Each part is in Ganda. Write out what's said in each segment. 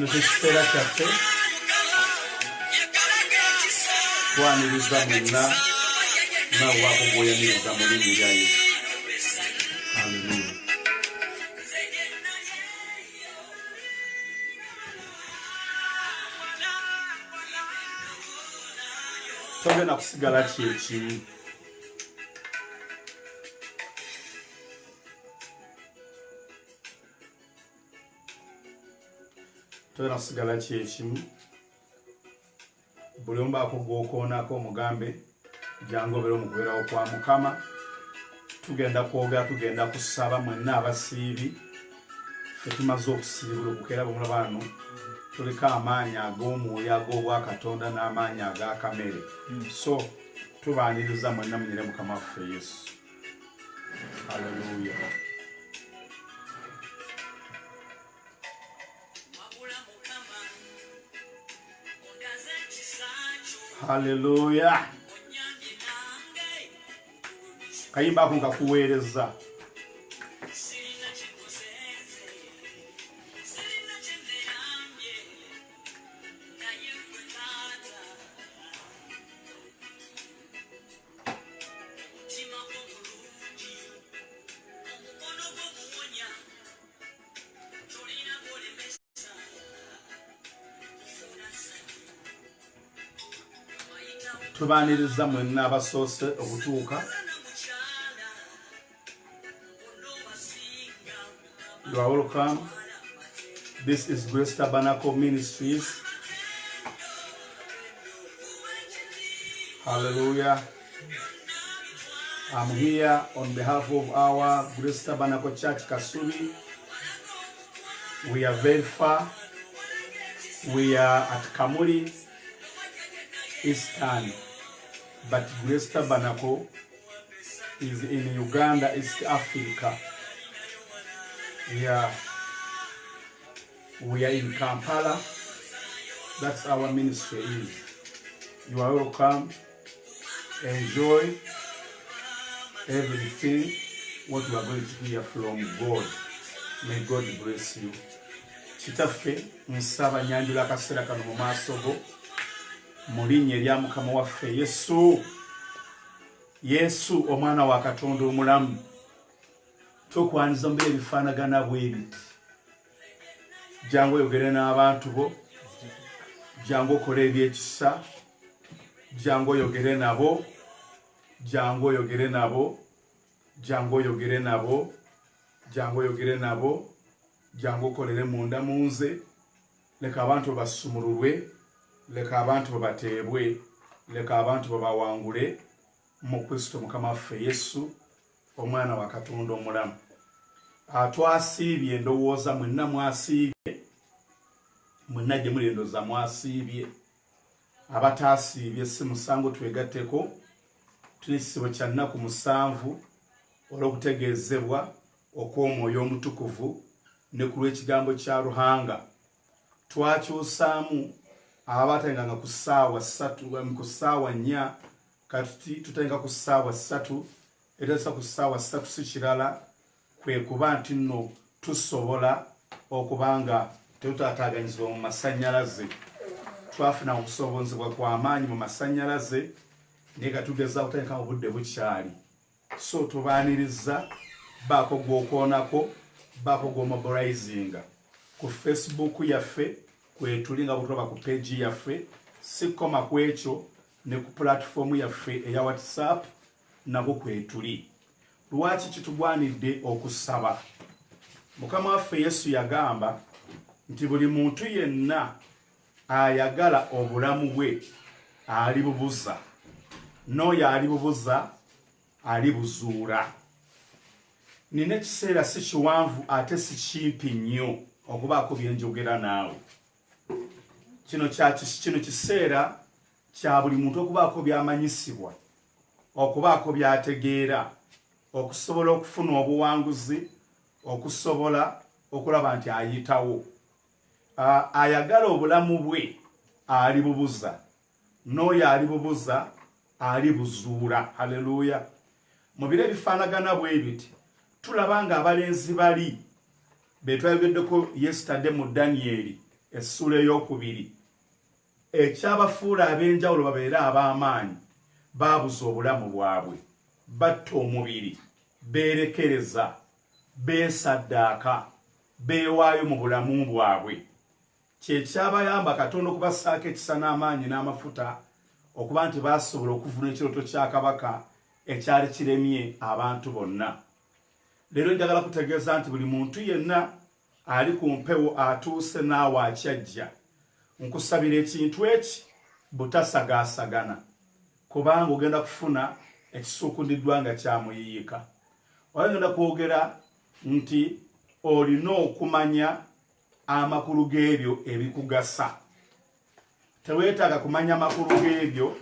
kino kyekiseera kyaffe twaniriza mwenna nawe wakugoyaniriza mu linnya lya Yesu. Haleluya. Togenda kusigala kyekimu. Togenda kusigala kyekimu. Buli omu baako gw'okoonako omugambe jangu obeera omugobererawo kwa Mukama. Tugenda kwogera, tugenda kusaba mwenna abasiibi. Ffe tumaze okusiibulukuka era bwemulaba wano tuliko amaanyi ag'omwoyo ag'obwakatonda n'amaanyi ag'akamere. So tubaaniriza mwenna munyire Mukama waffe Yesu. Haleluya. Haleluya. Kayimba ako nkakuweereza. Tubaaniriza mwenna abasoose okutuuka. You are welcome. This is Grace Tabernacle Ministries. Hallelujah. I'm here on behalf of our Grace Tabernacle Church Kasubi. We are very far. We are at Kamuli Eastern, but Grace Tabernacle is in Uganda, East Africa. We are in Kampala. That's our ministry is. You are welcome. Enjoy everything what you are going to hear from God. May God bless you. Kitaffe nsaba nyanjula akaseera kano mu maaso go mu linnya erya Mukama waffe Yesu. Yesu omwana wa Katonda omulamu. Tokwaniza mbere ebifaanagana bw'ebiti. Jangu oyogere n'abantu bo. Jangu okole ebyekisa. Jangu oyogere nabo. Jangu oyogere nabo. Jangu oyogere nabo. Jangu oyogere nabo. Jangu okolere munda munze. Leka abantu basumululwe. Leka abantu bateebwe. Leka abantu babawangule mu Kristo Mukama waffe Yesu omwana wa Katonda omulamu. Twasiibye endowooza mwenna mwasiibye. Mwenna gye muli endowooza mwasiibye. Abataasiibye si musango twegatteko. Tuli ekisibo kya nnaku 7 olw'okutegeezebwa okw'Omwoyo Omutukuvu ne ku lw'ekigambo kya Ruhanga. Twakyusaamu abaatenganga ku ssaawa 3 ku ssaawa 4 kati tutenga ku ssaawa 3 era ku ssaawa 3 si kirala kwe kuba nti nno tusobola okubanga tetutaataaganyizibwa mu masannyalaze. Twafuna okusobozebwa kw'amaanyi mu masannyalaze naye katugeza okuteeka mu budde bukyali. So tubaaniriza baako gw'okoonako, baako gw'omobilizinga ku Facebook yaffe kwetulinga butulaba ku page yaffe, sikoma ku ekyo ne ku platform yaffe eya WhatsApp nako kwetuli. Lwaki kitugwanidde okusaba? Mukama waffe Yesu yagamba nti buli muntu yenna ayagala obulamu bwe alibubuza, n'oyo alibubuza alibuzuula. Nina ekiseera si kiwanvu ate si kimpi nnyo okubaako bye njogera naawe. Kino kiseera kya buli muntu okubaako by'amanyisibwa, okubaako by'ategeera, okusobola okufuna obuwanguzi, okusobola okulaba nti ayitawo. Ayagala obulamu bwe alibubuza, n'oyo alibubuza alibuzuula. Haleluya. Mu biro ebifaanagana bwe biti tulaba nga abalenzi bali be twayogeddeko yesterday mu Daniel essula ey'okubiri ekyabafuula ab'enjawulo babeere ab'amaanyi baabuza obulamu bwabwe batta omubiri beerekereza beesaddaaka beewaayo mu bulamu bwabwe kyekyabayamba Katonda okubassaako ekisa n'amaanyi n'amafuta okuba nti baasobola okuvuna ekirooto kya kabaka ekyali kiremye abantu bonna. Leero njagala kutegeeza nti buli muntu yenna ali ku mpewo atuuse naawe akyajja nkusabira ekintu eki butasagaasagana kubanga ogenda kufuna ekisuukundiddwa nga kyamuyiiyika. Ogenda kwogera nti olina okumanya amakulu g'ebyo ebikugasa. Teweetaaga kumanya makulu g'ebyo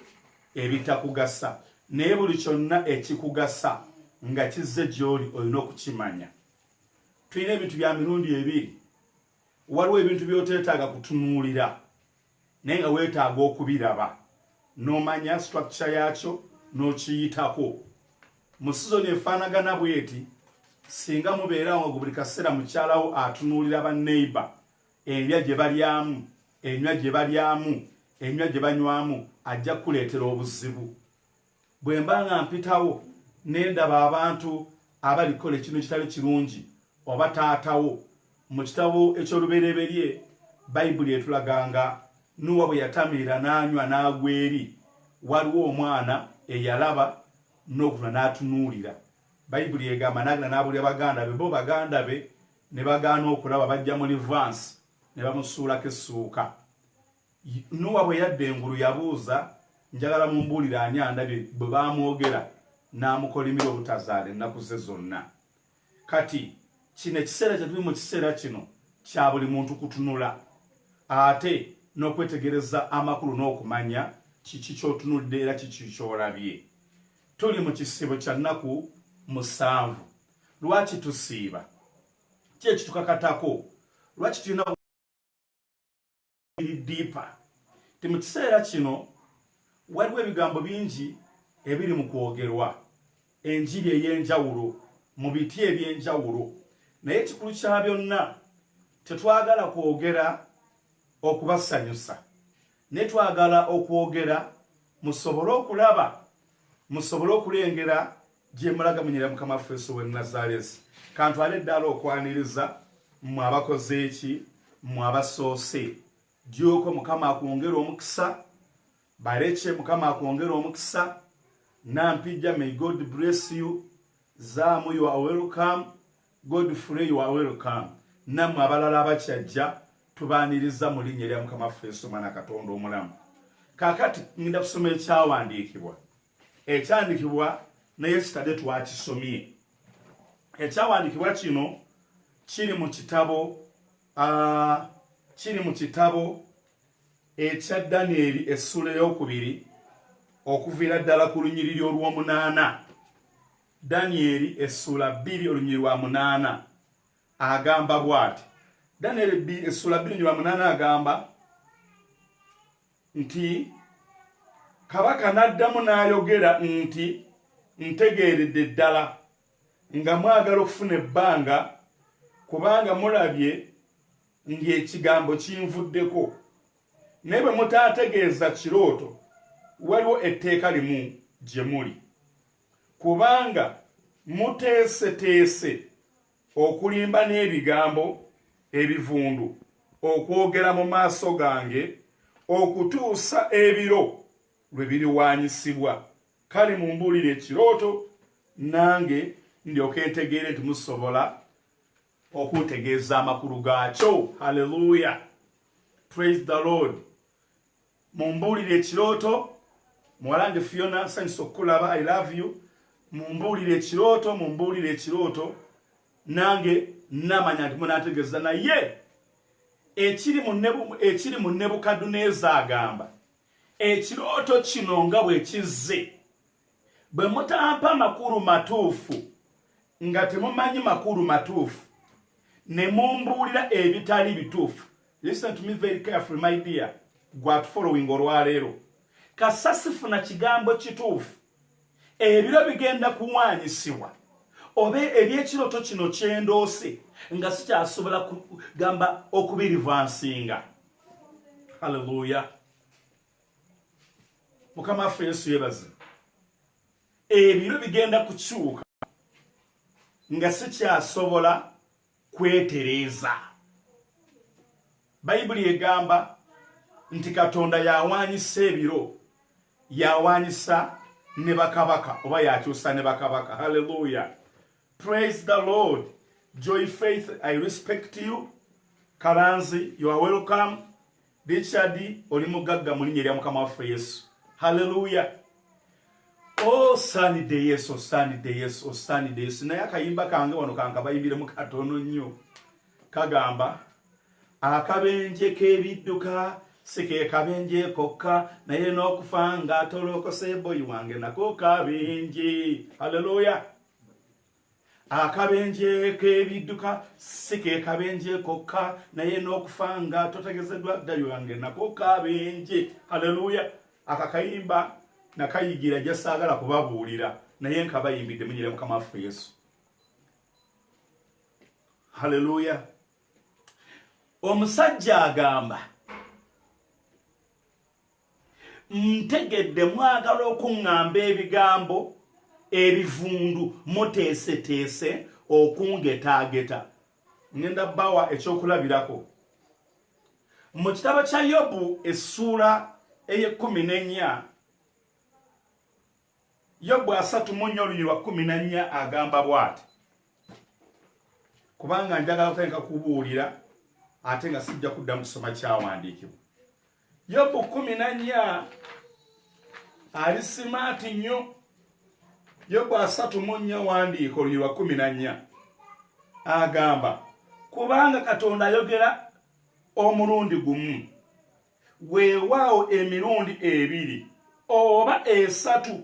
ebitakugasa, naye buli kyonna ekikugasa nga kizze gy'oli olina okukimanya. Tulina ebintu bya mirundi ebiri. Waliwo ebintu by'oteetaaga kutunuulira naye nga weetaaga okubiraba n'omanya structure yaakyo n'okiyitako. Mu sizoni efaanagana bw'eti singa mubeerawo nga buli kaseera mukyalawo atunuulira banneiba endya gye balyamu enywa gye balyamu enywa gye banywamu ajja kuleetera obuzibu. Bwe mba nga mpitawo nendaba abantu abalikola ekintu kitali kirungi oba taatawo mu kitabo eky'olubereberye Bayibuli etulaganga Nuwa bwe yatamiira n'anywa n'agwa eri waliwo omwana eyalaba n'okuna n'atunuulira. Bayibuli egamba n'agenda n'abulya baganda be bo baganda be ne bagaana okulaba bajja mu livansi ne bamusuulako essuuka. Nuwa bwe yadda engulu yabuuza njagala mumbuulire ani andabye bwe baamwogera n'amukolimira obutazaala ennaku ze zonna. Kati kino ekiseera kye tuli mu kiseera kino kya buli muntu kutunula ate n'okwetegereza amakulu n'okumanya kiki ky'otunulidde era kiki ky'olabye. Tuli mu kisibo kya nnaku 7. Lwaki tusiiba? Ki ekitukakatako? Lwaki tulina diipa? Ti mu kiseera kino waliwo ebigambo bingi ebiri mu kwogerwa, enjiri ey'enjawulo mu biti eby'enjawulo, naye ekikulu kya byonna tetwagala kwogera okubasanyusa, ne twagala okwogera musobole okulaba, musobole okulengera gye mulagaminyira Mukama waffe Yesu w'e Nazaaleesi. Kantwale eddala okwaniriza mmwe abakoze eki, mmwe abasoose, gy'oko Mukama akwongera omukisa, baleke Mukama akwongera omukisa. Nampijja, may God bless you. Zaamu, you are welcome. Godfrey, you are welcome. Nammwe abalala abakyajja tubaaniriza mu linnya erya Mukama waffe Yesu Mwana Katonda omulamu. Kaakati ngenda kusoma ekyawandiikibwa. Ekyandiikibwa naye kitadde twakisomye. Ekyawandiikibwa kino kiri mu kitabo ekya Danyeri essula ey'okubiri okuviira ddala ku lunyiriri olw'omunaana. Danyeri essula 2 olunyiriri lwa 8 agamba bw'ati. Danyeri essula 2 olunyiriri lwa 8 agamba nti kabaka n'addamu n'ayogera nti ntegeeredde ddala nga mwagala okufuna ebbanga kubanga mulabye ng'ekigambo kinvuddeko, naye bwe mutaategeeza kirooto waliwo etteeka limu gye muli, kubanga muteeseteese okulimba n'ebigambo ebivundu okwogera mu maaso gange okutuusa ebiro lwe biriwaanyisibwa. Kale mumbuulire ekirooto nange ndyoke ntegeere nti musobola okutegeeza amakulu gaakyo. Hallelujah, praise the Lord. Mumbuulire ekirooto. Muwalange Fiona, nsanyusa okukulaba, I love you. Mumbuulire ekirooto nange namanya nti munaategeeza. Naye ekiri mu Nebukadduneeza agamba ekirooto kino nga bwe kizze, bwe mutampa makulu matuufu nga temumanyi makulu matuufu ne mumbuulira ebitali bituufu. Listen to me very carefully my dear, gwe following olwaleero. Kasasifuna kigambo kituufu ebiro bigenda kuwaanyisibwa oba ebyekirooto kino kyendoose nga sikyasobola kugamba okubirivansinga. Hallelujah. Mukama waffe Yesu yebaze. Ebiro bigenda kukyuka nga sikyasobola kwetereza. Bayibuli egamba nti Katonda yawaanyisa ebiro, yawaanyisa ne bakabaka oba yakyusa ne bakabaka. Hallelujah. Praise the Lord. Joy Faith, I respect you. Karanzi, you are welcome. Richard, oli mugagga mu linnya lya Mukama waffe Yesu. Hallelujah. Oh sunny day yes, oh sunny day yes, oh sunny day yes. Naye akayimba kange wano kankabayimbiremu katono nnyo. Kagamba akabenje k'ebidduka sike kabenje kokka naye n'okufa ng'atolokose boyi wange nako kabenje. Hallelujah. Akabenje k'ebidduka sike kabenje kokka naye n'okufa ng'atotegezeddwa ddayo wange nako kabenje. Hallelujah. Akakayimba nakayigira jasaagala kubabuulira naye nkabayimbidde mu linnya lya Mukama waffe Yesu. Hallelujah. Omusajja agamba ntegedde mwagala okuŋŋamba ebigambo ebivundu muteeseteese okungetaageta. Ngenda bawa ekyokulabirako mu kitabo kya Yobu essuula eye-14. Yobu 3:14 agamba bw'ati, kubanga njagala kutenka kubuulira ate nga sijja kuddamu kusoma kyawandiikibwa. Yobu 14 ali simaati nnyo. Yobu 3:4 wandiika oluyi lwa 14 agamba kubanga Katonda ayogera omulundi gumu, weewaawo emirundi 2 oba 3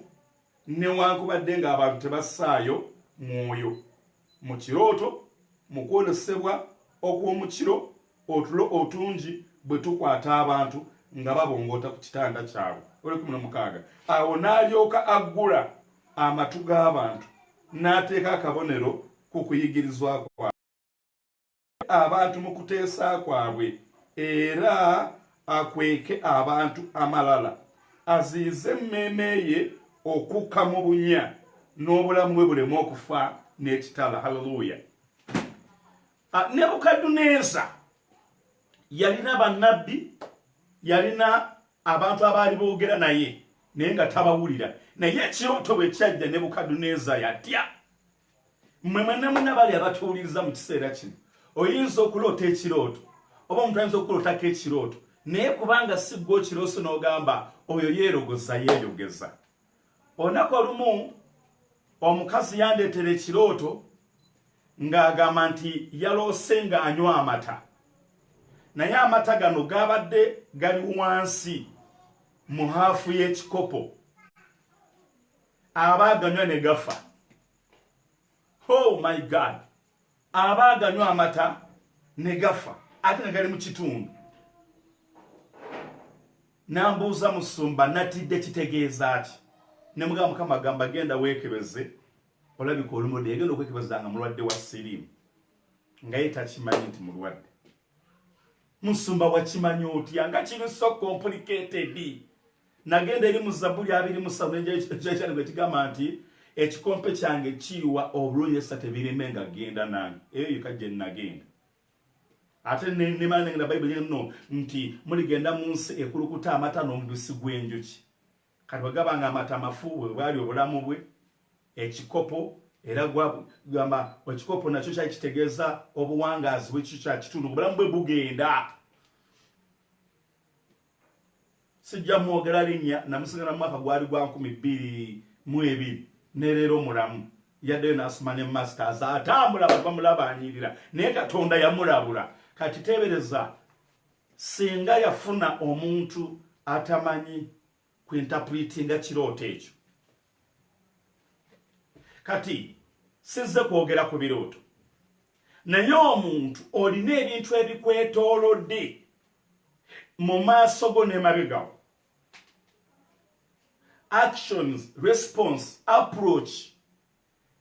newankubadde ng'abantu tebassaayo mwoyo. Mu kirooto, mu kwolesebwa okw'omu kiro, otulo otungi bwe tukwata abantu nga babongota ku kitanda kyabwe. 16 awo n'alyoka aggula amatu g'abantu n'ateeka akabonero ku kuyigirizwa kwabwe abantu mu kuteesa kwabwe, era akweke abantu amalala, aziize emmeeme ye okukka mu bunya n'obulamu bwe bulemu okufa n'ekitala. Hallelujah. Nebukadduneeza yalina bannabbi, yalina abantu abaali boogera naye naye nga tabawulira. Naye ekirooto bwe kyajja Nebukadduneeza yatya. Mmwe mwenna bali abatuwuliriza mu kiseera kino, oyinza okuloota ekirooto oba omuntu ayinza okulootako ekirooto naye kubanga si ggwe okirooso n'ogamba oyo yeerogoza yeeyogeza. Olunaku olumu omukazi yandeetera ekirooto ng'agamba nti yaloose ng'anywa amata, naye amata gano gabadde gali wansi mu haafu y'ekikopo, aba aganywa ne gafa. Oh my God. Aba aganywa amata ne gafa ate nga gali mu kitundu. Nambuuza musumba natidde kitegeeza ati. Ne mugamba Mukama agamba genda weekebeze, olabika olumodde yagenda okwekebeza nga mulwadde wa siriimu nga ye takimanyi nti mulwadde. Musumba wakimanyi otya nga kiri so complicated. Nagenda eri mu Zabbuli 2:7 ekigamba nti ekikompe kyange kiyiwa obulungi essa tebireme nga genda nange. Eyo yeka gye nagenda. Ate nemala nengenda Bayibuli nno nti muligenda mu nsi ekulukuta amata n'omubisi gw'enjuki. Kati bwegabanga amata amafu bwe bwali obulamu bwe, ekikopo era gwagamba ekikopo nakyo kyali kitegeeza obuwangaazi bw'ekyo kya kitundu, obulamu bwe bugenda. Sijja mwogera linnya, namusigala mu mwaka gwali gwa 2002 ne leero mulamu. Yaddeyo n'asoma ne masters, atambula bamulaba anyirira naye Katonda yamulabula. Kati teebereza, singa yafuna omuntu atamanyi kwinterpretinga kirooto ekyo. Kati sizze kwogera ku birooto, naye omuntu olina ebintu ebikwetoolodde mu maaso go n'emabegawo. Actions, response, approach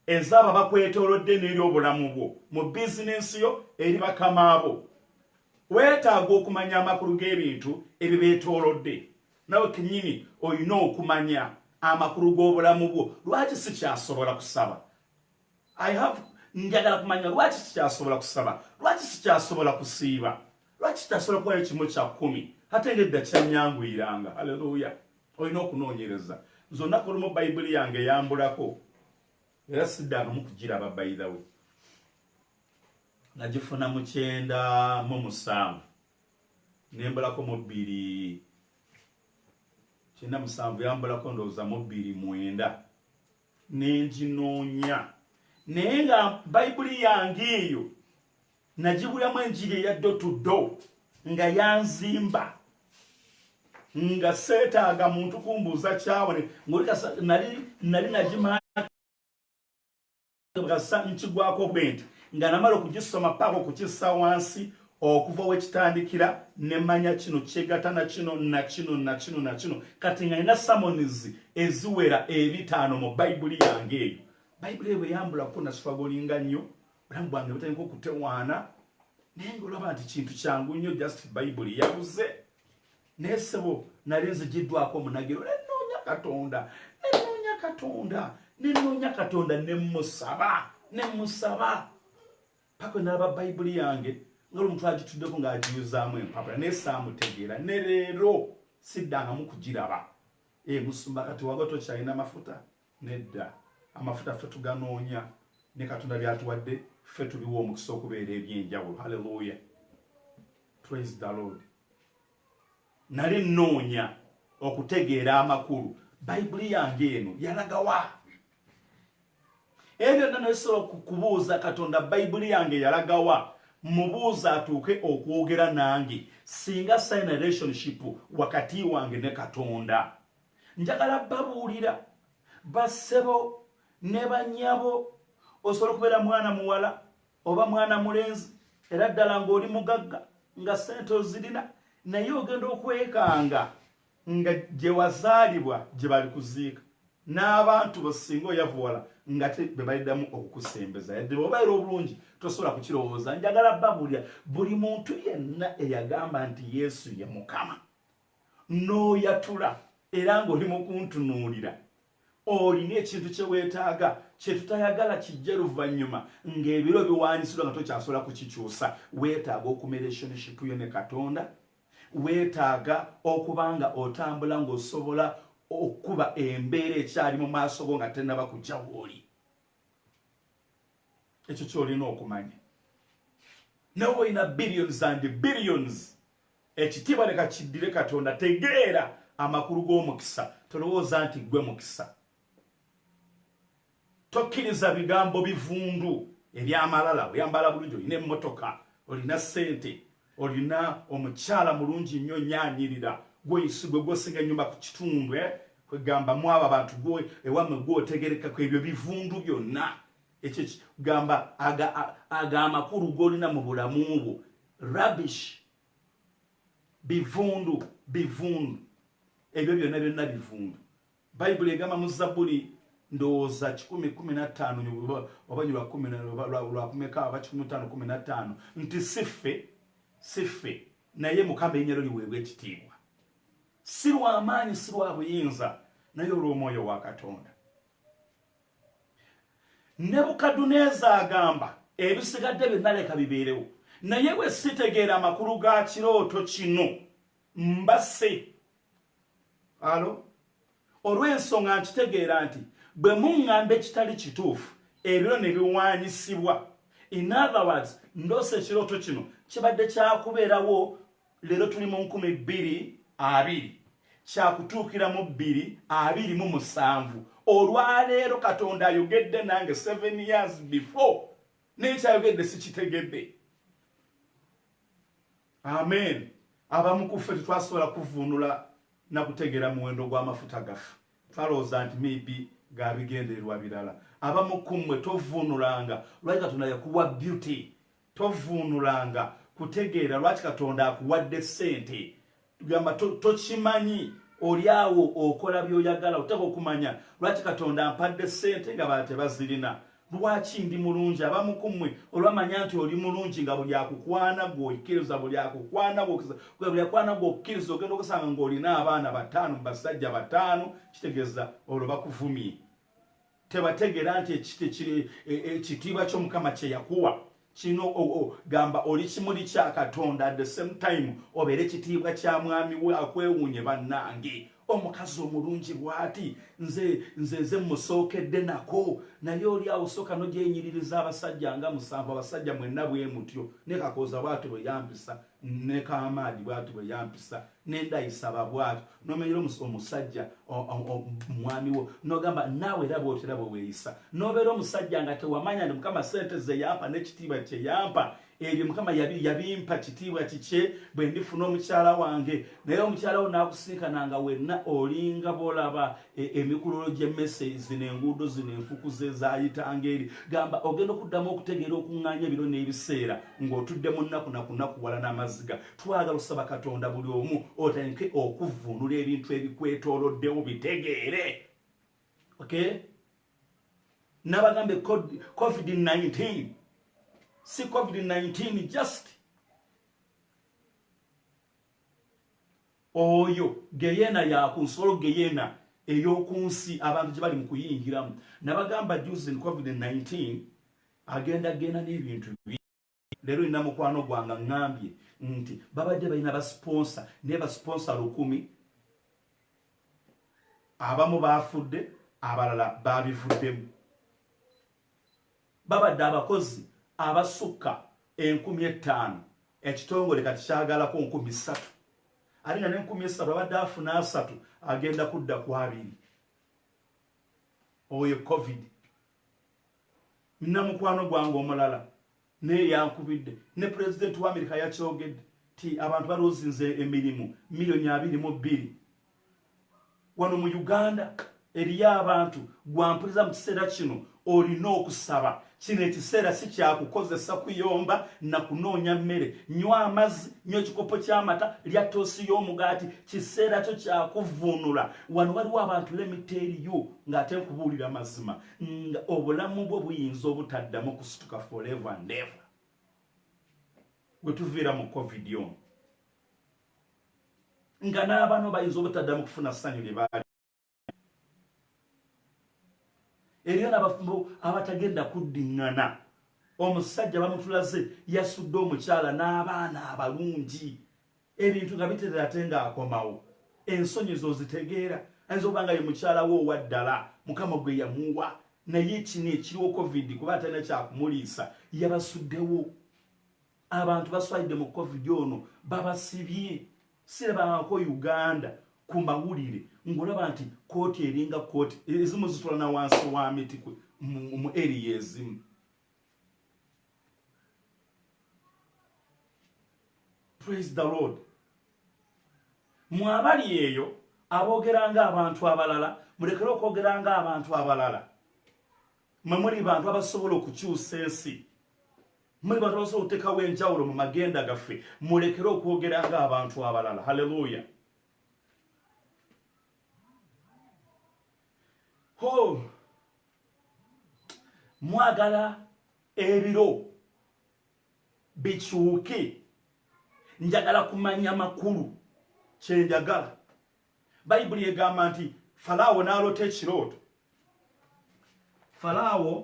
ezaba bakwetoolodde n'eri obulamu bwo, mu bizinensi yo, eri bakama abo. weetaaga okumanya amakulu g'ebintu ebyo beetoolodde. Nawe kennyini olina okumanya amakulu g'obulamu bwo. Lwaki sikyasobola kusaba? Njagala kumanya lwaki sikyasobola kusaba, lwaki sikyasobola kusiiba, lwaki sikyasobola kuwayo kimu kya 10 ate ng'edda kyanyanguyiranga. Haleluya! Olina okunoonyereza. Nze olunaku olumu bayibuli yange eyambulako era siddaakamu kugiraba. By the way, nagifuna mu 9:7 nembulako mu 2 9:7 yambulako ndowooza mu 2:9 nenginoonya. Naye nga bayibuli yange eyo nagibulamu enjiri eya door to door nga yanzimba nga seetaaga muntu kumbuuza kyawone nali nagimaasa nkigwako bwenti nga namala okugisoma paka okukissa wansi okuva wekitandikira nemanya kino kyegata na kino na kino na kino na kino. Kati nga nina samonizi eziwera 5 mu bayibuli yange eyo. Bayibuli eyo yambulako naswagolinga nnyo, obulamu bwange butandika okutewaana, naye ng'olaba nti kintu kyangu nnyo, just bayibuli yabuze. Naye ssebo nali nzigiddwako omunagiro, nenoonya Katonda nemusaba paka nalaba bayibuli yange ng'omuntu agituddeko ng'agiyuzaamu empapula, naye saamutegeera. Ne leero siddangamu kugiraba. Musumba kati waga tokyalina amafuta? Nedda. Amafuta ffe tuganoonya, ne Katonda byatuwadde ffe tuliwo omukisa okubeera ebyenjawulo. Haleluya! Praise the Lord. Nali nnoonya okutegeera amakulu. Bayibuli yange eno yalagawa? Ebyo byonna nebisobola kubuuza Katonda, bayibuli yange yalagawa? Mubuuza atuuke okwogera nange singa sign relationship wakati wange ne Katonda. Njagala babuulira bassebo ne bannyabo, osobola okubeera mwana muwala oba mwana mulenzi, era ddala ng'oli mugagga nga ssente ozirina, naye ogenda okwekanga nga gye wazaalibwa gye bali kuziika, n'abantu bosinga oyavuwala nga be baliddamu okukusembeza. Yadde bw'obaira obulungi tosobola kukirowooza. Njagala babuulira buli muntu yenna eyagamba nti Yesu ye Mukama, n'oyatula era ng'oli mu kuntunuulira, olina ekintu kye weetaaga kye tutayagala kijje luvannyuma ng'ebiro biwaanisidwa nga tokyasobola kukikyusa. Weetaaga okuma relationship yo ne Katonda, weetaaga okuba nga otambula ng'osobola okuba embeera ekyali mu maaso go nga tennaba kujja w'oli. Ekyo ky'olina okumanya. Nawe olina billions and billions, ekitiibwa leka kiddire Katonda. Tegeera amakulu g'omukisa, tolowooza nti gwe mukisa. Tokkiriza bigambo bivundu eby'amalala. Oyambala bulungi, olina emmotoka, olina ssente, olina omukyala mulungi nnyo nyaanyirira, gweyisigwe gwosinga ennyumba ku kitundu, kwegamba mwabo abantu ewammwe gwotegerekako, ebyo bivundu byonna. Ekyo gamba aga amakulu g'olina mu bulamu bwo, rubbish, bivundu. Ebyo byonna bivundu. Bayibuli egamba mu Zabbuli ndowooza 10:15 oba lwa 15:15 nti siffe naye Mukama erinnya lye liweebwa ekitiibwa, si lw'amaanyi si lwa buyinza, naye olw'Omwoyo wa Katonda. Nebukadduneeza agamba ebisigadde byonna leka bibeerewo, naye bwe sitegeera amakulu ga kirooto kino mbase. Olw'ensonga nkitegeera nti bwe muŋŋamba ekitali kituufu, ebiro ne biwaanyisibwa. In other words, ndoose ekirooto kino kibadde kyakubeerawo, leero tuli mu 2020, kyakutuukira mu 2027. Olwaleero Katonda ayogedde nange 7 years before, naye kyayogedde sikitegedde. Amen. Abamu ku ffe tetwasobola kuvuunula na kutegeera muwendo gw'amafuta gaffe. Twalowooza nti maybe gabigendererwa birala. Abamu ku mmwe tovuunulanga lwaki Katonda yakuwa beauty, tovuunulanga kutegeera lwaki Katonda akuwadde ssente. Tugamba tokimanyi, oli awo okola by'oyagala, otaka okumanya lwaki Katonda ampadde ssente nga bala tebazirina. lwaki ndi mulungi abamu kummwe olwamanya nti oli mulungi nga buli akukwana gwokkiriza buli akukwana gwokkiriza ogenda okusanga ng'olina abaana 5 basajja 5 kitegeeza olwo bakuvumye tebategeera nti ekitiibwa ky'omukama kye yakuwa kino gamba oli kimuli kya Katonda at the same time obeere ekitiibwa kya mwami we akwewuunye bannange omukazi omulungi bw'ati nze musookedde nako naye oli awo sooka nogyenyiririza abasajja nga 7 abasajja mwenna bwe mutyo ne Kakooza bw'ati bwe yampisa ne Kaamaadi bw'ati bwe yampisa ne Ndayisaba bw'ati n'omenyera omusajja mwami wo n'ogamba naawe era bw'otera bwe weeyisa n'obeera omusajja nga tewamanya nti Mukama ssente ze yampa n'ekitiibwa kye yampa ebyo Mukama yabimpa kitiibwa kikye bwe ndifuna omukyala wange naye omukyala wo n'akusinkananga wenna olinga bolaba emikulolo gy'emmese zino enguudo zino enfuku ze zaayitanga eri gamba ogenda okuddamu okutegeera okuŋŋaanya ebiro n'ebiseera ng'otudde mu nnaku nakunakuwala n'amaziga twagala osaba Katonda buli omu otandike okuvvuunula ebintu ebikwetooloddewo bitegeere okay nabagambe COVID-19 si COVID-19 just oyo geyena yakunsolo geyena ey'okunsi abantu gye bali mu kuyingiramu nabagamba using COVID-19 agenda n'ebintu leero ina mukwano gwanga ngambye nti babadde balina basponsor ne basponsor 10 abamu bafudde abalala babivuddemu babadde abakozi abasukka 5,000 ekitongole kati kyagalako 3,000 alina ne 3,000 abadde afuna 3 agenda kudda ku 2 oyo COVID namukwano gwange omulala ne yankubidde ne president wa America yakyogedde ti abantu baloozinze emirimu milioni 22 wano mu Uganda eriyo abantu gwampuliza mu kiseera kino olina okusaba kino ekiseera si kyakukozesa kuyomba na kunoonya mmere nywa amazzi nywa ekikopo ky'amata lya toosi y'omugaati kiseera kyo kyakuvvuunula wano waliwo abantu lemiteeriyo ng'ate nkubuulira mazima nga obulamu bwo buyinza obutaddamu kusituka forever and ever gwe tuviira mu COVID ono nga n'abaana bayinza obutaddamu kufuna ssanyu lye baali eriyo n'abafumbo abatagenda kuddiŋŋana omusajja bamutulaze yasudde omukyala n'abaana abalungi ebintu nga biterera ate ng'akomawo ensonyi zo zitegeera ayinza okuba nga ye mukyala we owaddala Mukama gwe yamuwa naye kino ekiriwo COVID kuba atalina kyakumuliisa yabasuddewo abantu baswalidde mu COVID ono babasibye sirabangako Uganda ku mawulire ng'olaba nti kooti eringa kooti ezimu zitula na wansi wa miti mu area ezimu praise the Lord mwabali eyo aboogeranga abantu abalala mulekere okwogeranga abantu abalala muli bantu abasobola okukyusa ensi muli bantu abasobola okuteekawo enjawulo mu magenda gaffe mulekere okwogeranga abantu abalala haleluya mwagala ebiro bikyuke njagala kumanya makulu kyenjagala bayibuli egamba nti Falaawo n'aloota ekirooto Falaawo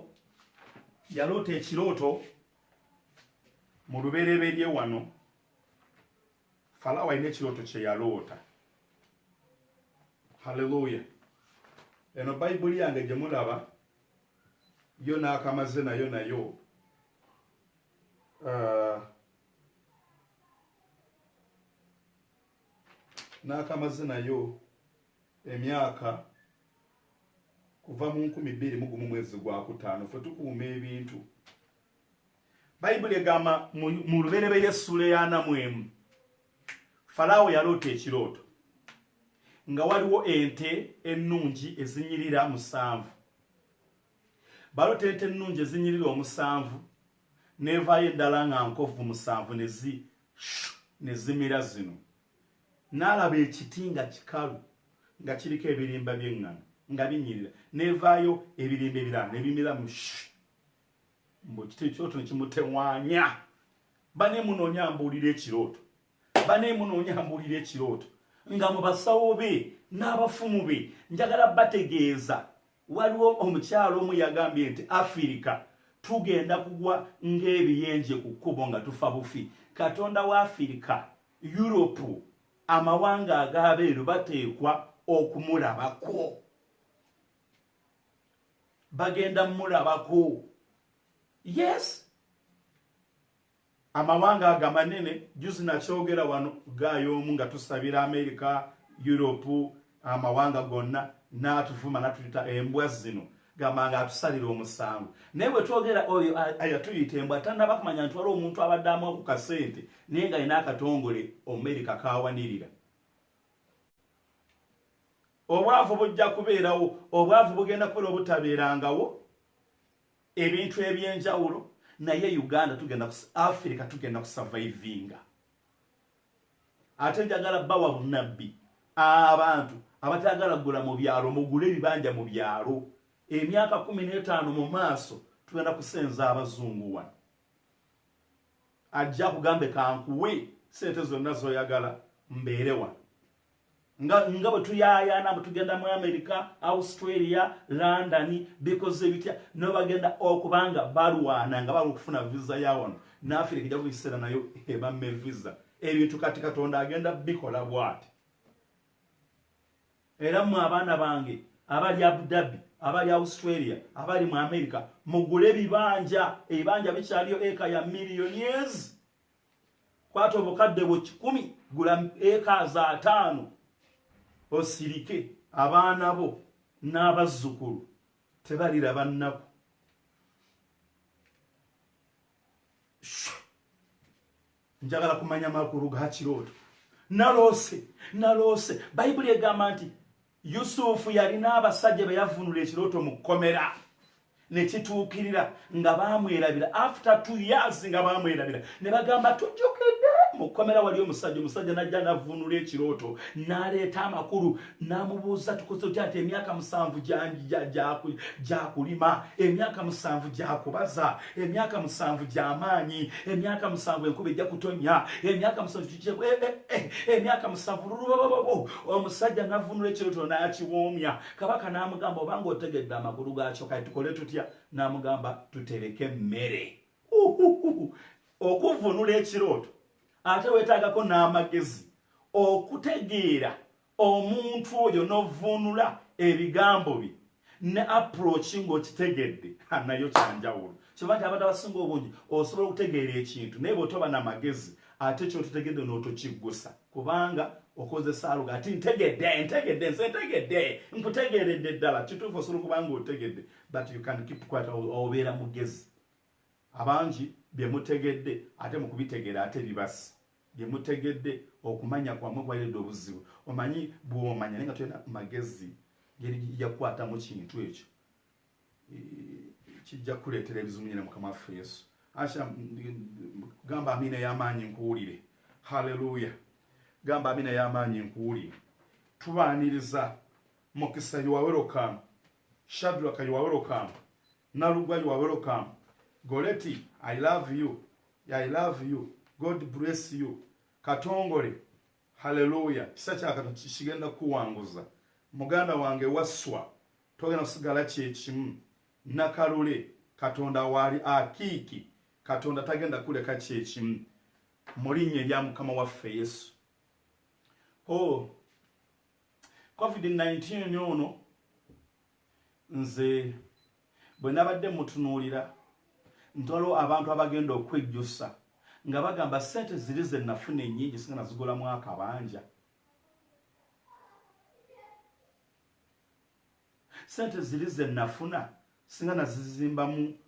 yaloota ekirooto mu lubereberye wano Falaawo alina ekirooto kye yaloota haleluya eno bayibuli yange gye mulaba yo n'akamaze nayo n'akamaze nayo emyaka kuva mu 2021 mwezi gwa kutaano ffe tukuuma ebintu bayibuli egamba mu lubereberye essula ya 4 Falaawo yaloota ekirooto nga waliwo ente ennungi ezinyirira 7 baloota ente ennungi ezinyirira 7 nevaayo eddala nga nkovu 7 nezimira zino n'alaba ekiti nga kikalu nga kiriko ebirimba by'eŋŋano nga binyirira nevaayo ebirimba ebirala ne bimira mu mbu kiroto nekimutewanya bane munonya mbulire ekiroto bane munonya mbulire ekiroto nga mu basawo be n'abafumu be njagala bategeeza waliwo omukyalo omu yagambye nti Afirika tugenda kugwa ng'ebiyenje ku kkubo nga tufa bufi. Katonda wa Afirika, Europe, amawanga ag'abeeru bateekwa okumulabako. Bagenda mulabako. Yes. Amawanga agamanene juzi nakyogera wano gayo omu nga tusabira America, Europe, amawanga gonna n'atuvuma n'atuyita embwa zino gamba nga atusalira omusango. Naye bwe twogera oyo ayatuyita embwa tannaba kumanya nti waliwo omuntu abadde amuwa ku kasente naye nga alina akatongole America kawanirira. Obwavu bujja kubeerawo, obwavu bugenda kubeera obutabeerangawo, ebintu ebyenjawulo, naye Uganda tugenda Africa tugenda kusurvivinga. Ate njagala bawa bunabbi abantu abatagala kugula mu byalo mugule ebibanja mu byalo. Emyaka 15 mu maaso tugenda kusenza abazungu wano. Ajja kugambe kankuwe sente zonna zoyagala mbeere wano. Nga bwe tuyayana bwe tugenda mu America, Australia, London, because ebitya no bagenda okubanga balwana nga bali okufuna visa ya wano. Na Africa ijja kubisera nayo ebamme visa. Ebintu kati Katonda agenda bikola bwati. Era mu abaana bange abali Abu Dhabi, abali Australia, abali mu America, mugule ebibanja bikyaliyo eka ya millionaires. Kwata obukadde bwo 10 gula eka za 5. Osirike abaana bo n'abazzukulu tebalira bannaku. Njagala kumanya makulu ga kiroto. Nalose Bayibuli egamba nti Yusufu yalina abasajja be yavunula ekiroto mu kkomera ne kituukirira nga baamwerabira. After 2 years nga baamwerabira ne bagamba tujjukidde mu kkomera wali omusajja najja navunula ekiroto n'aleeta amakulu n'amubuuza tukoze tutya ati emyaka 7 gyakulima, emyaka 7 gyakubaza, emyaka 7 gy'amaanyi, emyaka 7 enkuba ejja kutonya, emyaka 7 emyaka 7 omusajja n'avunula ekiroto n'akiwoomya. Kabaka n'amugamba obanga otegedde amakulu gaakyo kati tukole tutya? N'amugamba tutereke mmere. Okuvunula ekiroto ate weetaagako n'amagezi okutegeera omuntu oyo n'ovunula ebigambo bye ne approach ng'okitegedde nayo kyanjawulo. Kyova nti abantu abasinga obungi osobola okutegeera ekintu naye bw'otoba n'amagezi ate kyototegedde n'otokiggusa kubanga okozesa aluga ati ntegedde nkutegeeredde ddala kituufu osobola okuba ng'otegedde but you can keep quiet obeera mugezi. Abangi bye mutegedde ate mu kubitegeera ate bibasi. Bye mutegedde okumanya kwamwe kwaledde obuzibu. Omanyi bw'omanya naye nga tolina magezi ngeri yakwata mu kintu ekyo kijja kuleetera ebizibu nyine Mukama waffe Yesu. Asha gamba amina y'amaanyi nkuwulire. Haleluya. Gamba amina y'amaanyi nkuwulire. Tubaaniriza Mukisa you are welcome. Shadrach you are welcome. Nalugwa you are welcome. Goleti, I love you. I love you. God bless you. Katongole. Hallelujah. Kisa kyakato kigenda kuwanguza. Muganda wange waswa. Togenda kusigala kyekimu. Nakalule. Katonda wali akiiki. Katonda tagenda kuleka kyekimu. Mu linnya lya Mukama waffe Yesu. COVID-19 ono nze bwe nabadde mutunuulira ntwalo abantu abagenda okwejjusa nga bagamba sente ziri ze nafuna ennyingi singa nazigulamu akabanja. Sente ziri ze nafuna singa nazizimbamu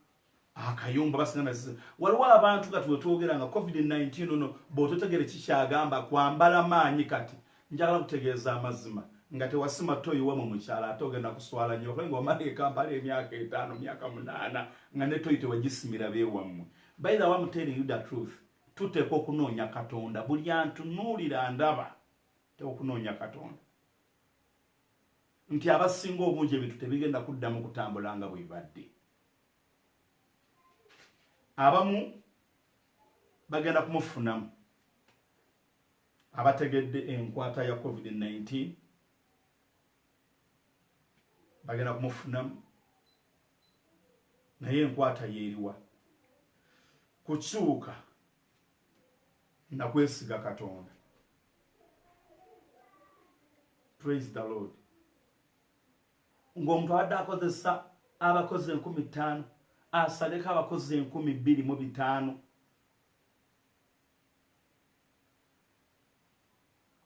akayumba basinga nazizimba. Waliwo abantu kati wetwogera nga COVID-19 ono bw'ototegere kikyagamba kwambala maanyi kati njagala kutegeeza amazima nga tewasima toyiwa mu mukyala ate ogenda kuswala nnyo nga omala ekampala emyaka 5 myaka 8 nga ne toyi tewagisimira beewammwe. By the way, I'm telling you the truth. Tuteekwa okunoonya Katonda. Buli antunuulira ndaba teokunoonya Katonda. Nti abasinga obungi ebintu tebigenda kuddamu kutambula nga bwe bibadde. abamu bagenda kumufunamu abategedde enkwata ya COVID-19 bagenda kumufunamu naye enkwata yeeriwa kukyuka na kwesiga Katonda. Praise the Lord. Ng'omuntu abadde akozesa abakozi 50,000 asaleko abakozi 2,500.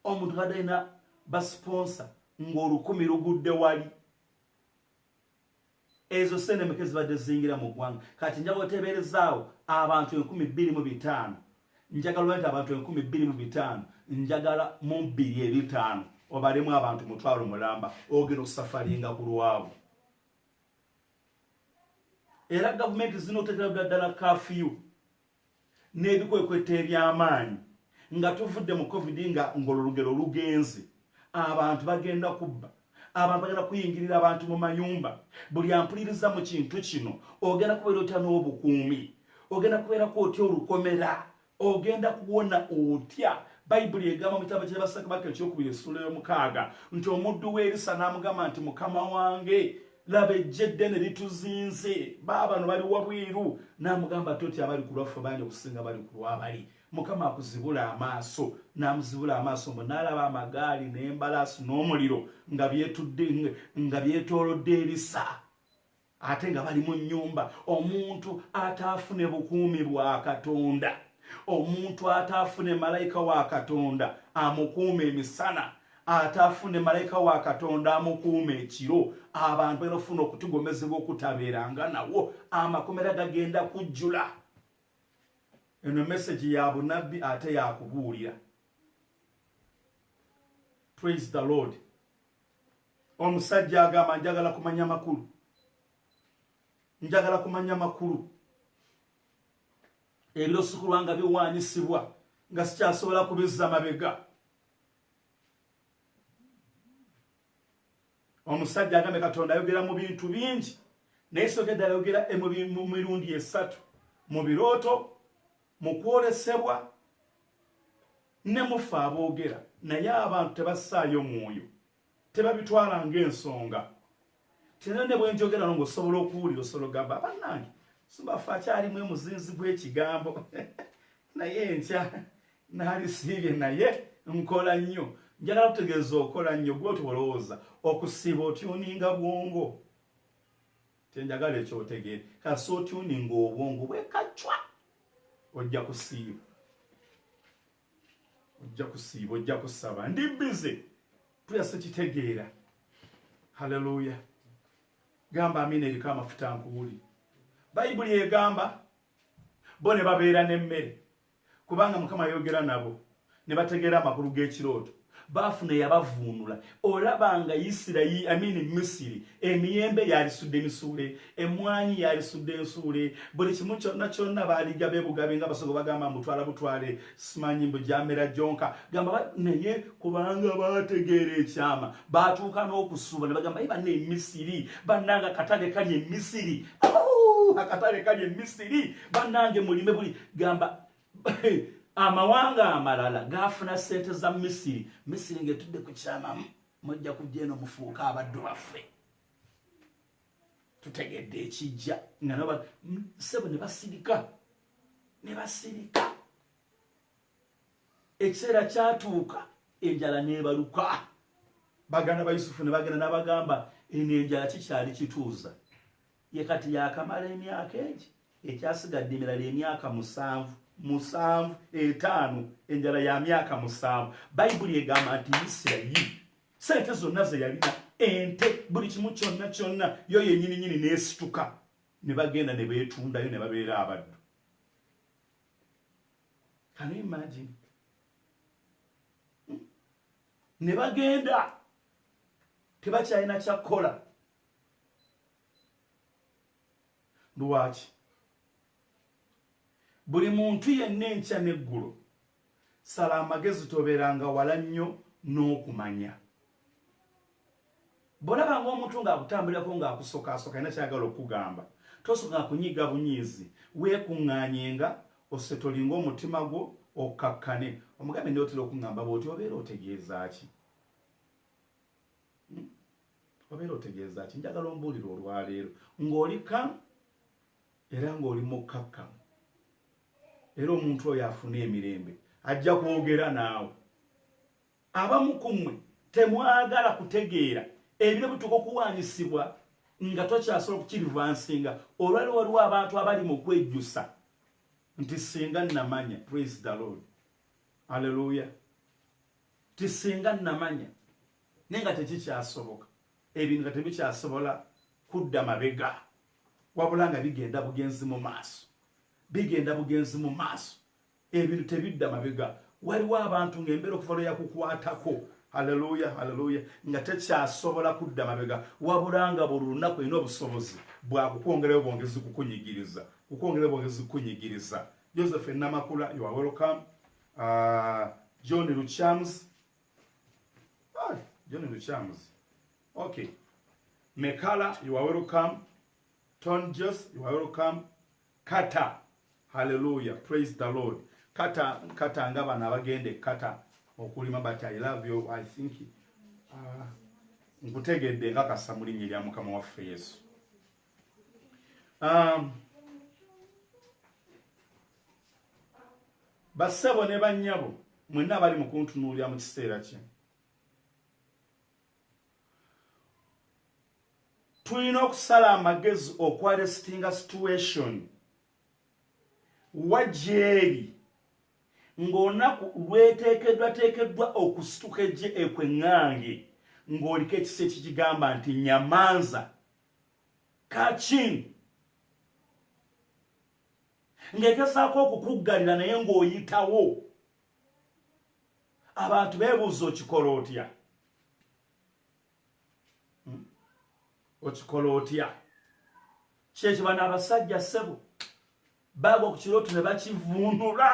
Omuntu abadde alina basponsor ng'olukumi lugudde wali. Ezo sente meke zibadde zingira mu ggwanga. Kati njagala oteeberezaawo abantu 2,500. Njagala nti abantu 2,500 njagala mu 2,500 obalemu abantu 1,000 mulamba ogenda okusafalinga ku lwabo. Era gavumenti zino oteekera ddala kafiyu n'ebikwekweta eby'amaanyi nga tuvudde mu COVID nga ng'olugero lugenze. Abantu bagenda kubba, abantu bagenda kuyingirira abantu mu mayumba. Buli ampuliriza mu kintu kino ogenda kubeera otya n'obukuumi, ogenda kubeerako otya olukomera, ogenda kuwona otya. Bayibuli egamba mu kitabo kye Basakabaka ekyokubiri essula y'omukaaga nti omuddu we Erisa n'amugamba nti Mukama wange laba ejje ddene lituzinze, baabano bali wabweru. N'amugamba totya abali ku lwaffe bangi okusinga bali ku lwabali. Mukama akuzibula amaaso, n'amuzibula amaaso mbu n'alaba amagaali n'embalaasi n'omuliro nga byetoolodde Erisa ate nga bali mu nnyumba. Omuntu ataafune bukuumi bwa Katonda, omuntu ataafune malayika wa Katonda amukuuma emisana, ataafune malayika wa Katonda amukuuma ekiro, abantu balina okufuna okutugomezebwa okutabeeranga nawo, amakomera gagenda kujjula. Eno message ya bunabbi ate yakubuulira. Praise the Lord. Omusajja agamba njagala kumanya makulu, njagala kumanya makulu. Ebiro sikulwanga biwaanyisibwa nga sikyasobola kubizza mabega. Omusajja agambe Katonda ayogera mu bintu bingi naye sookedde ayogera mu mirundi 3: mu birooto, mu kwolesebwa ne mufa aboogera. Naye abantu tebassaayo mwoyo, tebabitwala ng'ensonga. Tena ne bwe njogera ng'osobola okuwulira osobola ogamba bannange Simbafa akyalimu omuzinzi gw'ekigambo naye nkya naali siibye naye nkola nnyo. Njagala kutegeeza okola nnyo gwe otolowooza okusiiba otyuninga bwongo. Tenjagala ekyo otegeere kasi otyuninga obwongo bwekacwa ojja kusiiba, ojja kusaba. Ndi bize tuyase kitegeera. Haleluya. Gamba amina eriko amafuta nkuwuli. Bayibuli egamba bo ne babeera n'emmere kubanga Mukama yogera nabo ne bategeera amakulu g'ekirooto. Baafuna yabavuunula. Olabanga Misiri emiyembe yalisudde emisuule, emmwanyi yalisudde ensuule, buli kimu kyonna kyonna baaliga beebugabe nga basogo bagamba mutwala butwale simanyi mbu gyamera jonka. Gamba naye kubanga baategeera ekyama baatuuka n'okusuuba ne bagamba ye banne Misiri bannanga akatale kali e Misiri, akatale kali e Misiri bannange mulime buli. Gamba amawanga amalala gaafuna ssente za Misiri. Misiri ng'etudde ku kyama mujja kujja eno mufuuka abaddu baffe. Tutegedde ekijja nga nabo ssebo ne basirika. Ekiseera kyatuuka enjala n'ebaluka. Baganda ba Yusufu ne bagenda n'abagamba eno enjala kikyali kituuza. Ye kati yakamala emyaka egi, ekyasigadde emirala emyaka 5 enjala ya myaka 7. Bayibuli egamba nti Isirayiri sente zonna ze yalina, ente, buli kimu kyonna yo yennyini n'esituka ne bagenda ne beetundayo ne babeera abaddu. Can you imagine? Ne bagenda tebakyalina kyakkola. Lwaki? Buli muntu yenna enkya n'eggulo sala amagezi tobeeranga wala nnyo n'okumanya. Bw'olabanga omuntu ng'akutambulirako ng'akusokaasoka alina kyagala okugamba, tosoka kunyiga bunyizi weekuŋŋaanyenga osetolinga omutima gwo okakkane omugambe ndyotera okuŋŋamba bwoti obeera otegeeza ki obeera otegeeza ki njagala ombuulira olwaleero ng'oli kamu era ng'oli mukkakkamu era omuntu oyo afuna emirembe ajja kwogera naawe abamu ku mmwe temwagala kutegeera ebiro bituuka okuwaanyisibwa nga tokyasobola okukirivansinga olwaliwo waliwo abantu abali mu kwejjusa nti singa namanya. Praise the Lord. Hallelujah. Nti singa namanya naye nga tekikyasoboka ebintu nga tebikyasobola kudda mabega wabula nga bigenda bugenzi mu maaso bigenda bugenzi mu maaso ebintu tebidda mabega waliwo abantu ng'embeera okuva lwe yakukwatako. Haleluya, haleluya, nga tekyasobola kudda mabega wabula nga buli lunaku erina obusobozi bwakukwongerayo bwongezi kukunyigiriza. Joseph Namakula, you are welcome. John Luchams. John Luchams. Okay. Mekala, you are welcome. Tonjos, you are welcome. Kata, hallelujah, praise the Lord. Kata ngaba nabagende kata okulima, but I love you. I think nkutegedde nga kasamuli nyirya mukama waffe Yesu. Basabo ne bannyabo mwenna bali mu kuntunuulira mu kiseera kye. Tulina okusala amagezi okwarestinga situation wajeri ng'olunaku lweteekeddwa okusituka ejje ekweŋŋange ng'oliko ekisa ekikigamba nti nyamanza kachini ng'egezaako okukuggalira naye ng'oyitawo. Abantu beebuuza okikola otya? Okikola otya? Kyekyo bano abasajja ssebo bagwa ku kirooto ne bakivuunula.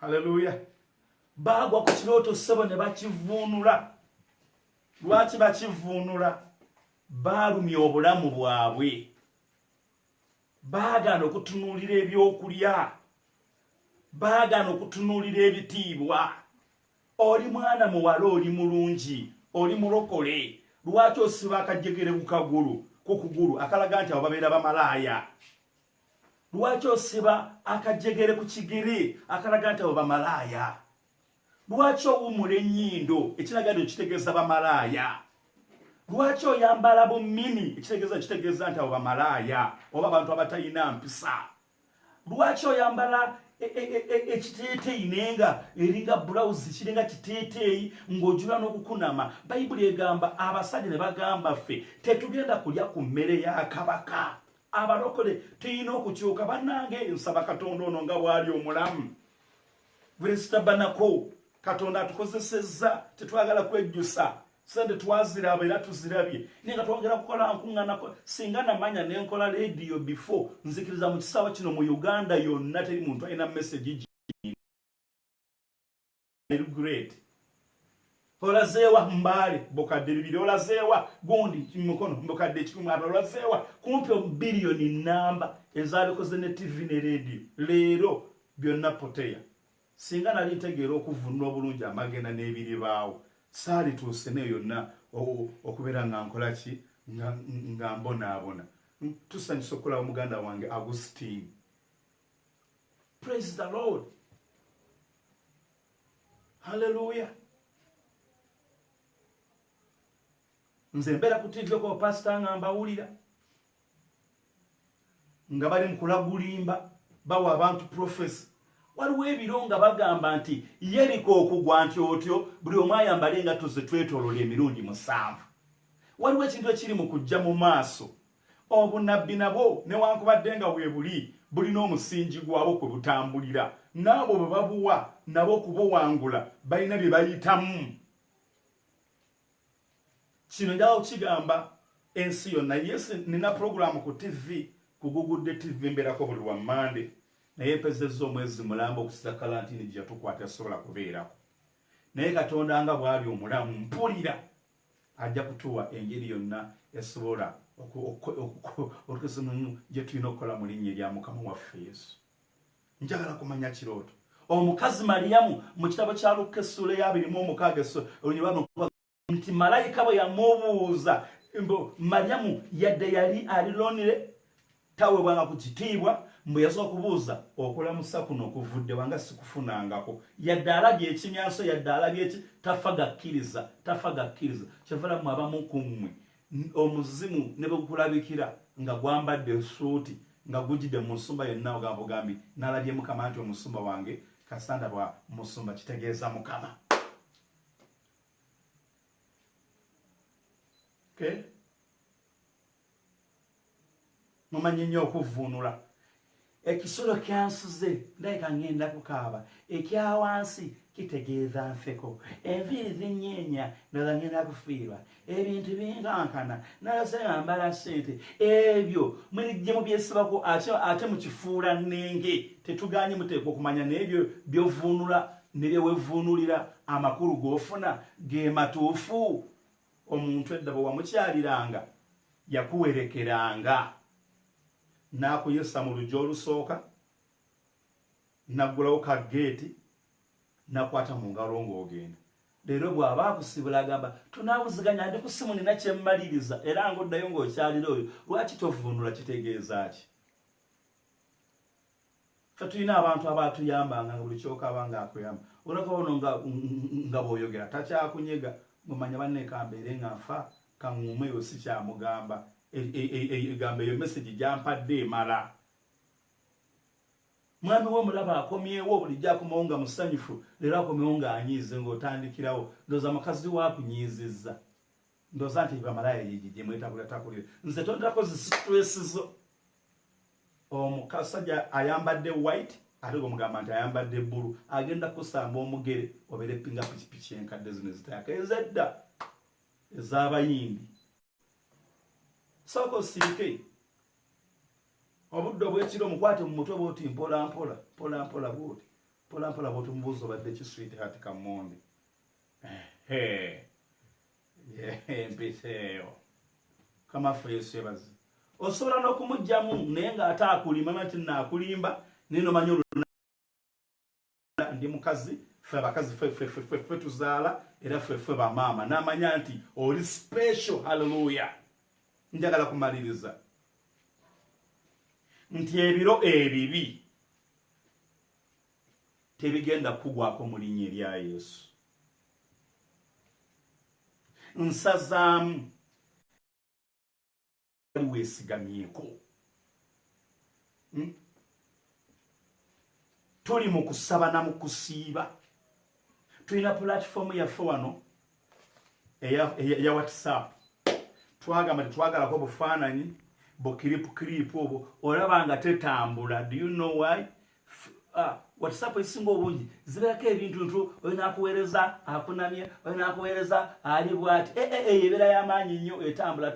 Haleluya. Bagwa ku kirooto ssebo ne bakivuunula. Lwaki bakivuunula? Baalumya obulamu bwabwe. Baagana okutunuulira ebyokulya. Baagana okutunuulira ebitiibwa. Oli mwana muwala, oli mulungi, oli mulokole. Lwaki osiba akajjegere ku kugulu akalaga nti abo babeera bamalaaya? Lwaki osiba akajjegere ku kigere akalaga nti abo bamalaaya? Lwaki owummula ennyindo ekiraga nti kitegeeza bamalaaya? Lwaki oyambala bumini ekitegeeza nti abo bamalaaya oba abantu abatalina mpisa? Lwaki oyambala ekiteeteeyi nenga eringa bulawuzi kiringa kiteeteeyi ng'ojula n'okukunama? Bayibuli egamba abasajja ne bagamba ffe tetugenda kulya ku mmere ya kabaka. Abalokole tulina okukyuka. Bannange nsaba Katonda ono nga bw'ali omulamu bwesitabanako. Katonda atukozesezza, tetwagala kwejjusa. Sende twaziraba era tuzirabye naye nga twongera kukola nkuŋŋaanako. Singa namanya ne nkola radio before, nzikiriza mu kisaawa kino mu Uganda yonna teri muntu alina message great. Olazeewa Mbale bokadde 2, olazeewa gundi mukono bokadde 1, olazeewa kumpi biliyoni namba ezalikoze ne TV ne radio. Leero byonna poteya. Singa nali ntegeera okuvunula obulungi amagenda n'ebiribaawo, saali tuuse neyo yonna okubeera nga nkola ki nga mbonaabona. Tusanyusa okulaba muganda wange Augustine. Praise the Lord. Hallelujah. Nze mbeera ku TV ko pastor nga mbawulira nga bali mu kulagulimba bawa abantu prophecy. Waliwo ebiro nga bagamba nti Yeriko okugwa nti otyo buli omu ayambala engatto ze twetooloola emirundi 7. Waliwo ekintu ekiri mu kujja mu maaso. Obunabbi nabwo newankubadde nga weebuli bulina omusingi gwabwo kwe butambulira. N'abo bwe babuwa nabo okubuwangula balina bye bayitamu. Kino njagala okukigamba ensi yonna. Yes, nina programu ku TV, ku Google TV mbeerako buli lwa Monday. Naye mpezezza omwezi mulamba okusita kalantini gye tukwata esobola kubeerako. Naye Katonda nga bw'ali omulamu mpulira ajja kutuwa engeri yonna esobola okukesemu gye tulina okukola mu linnya erya Mukama waffe Yesu. Njagala kumanya kirooto omukazi Mariyamu mu kitabo kya Luka essula ya 26 nti malayika bwe yamubuuza Mariyamu yadde yali alilonire taweebwanga ku kitiibwa mbwe yasooka kubuuza okulamusa kuno okuvudde wanga sikufunangako yadde alabye ekimyanso yadde alabye eki tafa gakkiriza kyevala mu abamu ku mmwe omuzimu ne bwegukulabikira nga gwambadde esuuti nga gujjidde mu nsumba yonna ogambi nalabye Mukama nti omusumba wange kasanda bwa musumba kitegeeza Mukama. Okay? Mumanyi nnyo okuvuunula ekisolo kyansuze ndabika ngenda kukaaba ekyawansi kitegeeza nfeko enviiri zinyeenya ndaza ngenda kufiirwa ebintu binkankana nalase nga mbala ssente ebyo mwirijje mu byesibako ate mukifuula nnenge tetuganye muteekwa okumanya n'ebyo byovuunula ne byewevuunulira amakulu g'ofuna ge matuufu. Omuntu edda bwe wamukyaliranga yakuwerekeranga n'akuyisa mu luggi olusooka naggulawo ka geeti nakwata mu ngalo ng'ogenda. Leero bw'aba akusibula agamba tunaabuziganya ndi ku ssimu nina kye mmaliriza era ng'oddayo ng'okyalira oyo lwaki tovuunula kitegeeza ki? Ffe tulina abantu abaatuyambanga nga buli kyokaaba ng'akuyamba olaka ono nga bw'oyogera takyakunyega mumanya banne kambeere nga nfa kaŋŋuume eyo si kyamugamba egamba eyo message gyampadde emala. Mwami w'omulaba akomyewo bulijjo akomawo nga musanyufu leero akomyewo ng'anyiize ng'otandikirawo ndowooza mukazi waakunyiizizza ndowooza nti bamalaya gye mwetakulire nze tondako zisituesizo. Omukasajja ayambadde white ate gomugamba nti ayambadde bbulu agenda kusamba omugere obeere pinga pikipiki enkadde zino ezitayaka ezedda ez'abayindi. Sooka osirike obudde obw'ekiro omukwate mu mutwe bwoti mpolampola bwoti mubuuza obadde ki sweetheart Kamondi empiseeyo kamaffe Yesu yebaze. Osobola n'okumugjamu naye ng'ate akulima nti naakulimba naye nomanyi oluna ndi mukazi ffe abakazi ffe tuzaala era ffe bamaama n'amanya nti oli special. Haleluya. Njagala kumaliriza nti ebiro ebibi tebigenda kugwako mu linnya erya Yesu. Nsazaamu weesigamyeko tuli mu kusaba na mu kusiiba. Tulina platform yaffe wano eya WhatsApp twagamba tetwagalako bufaananyi bukiripu obwo olaba nga tetambula. Do you know why? WhatsApp esinga obungi zibeerako ebintu ntu olina akuweereza akunamye olina akuweereza ali bw'ati ebeera y'amaanyi nnyo etambula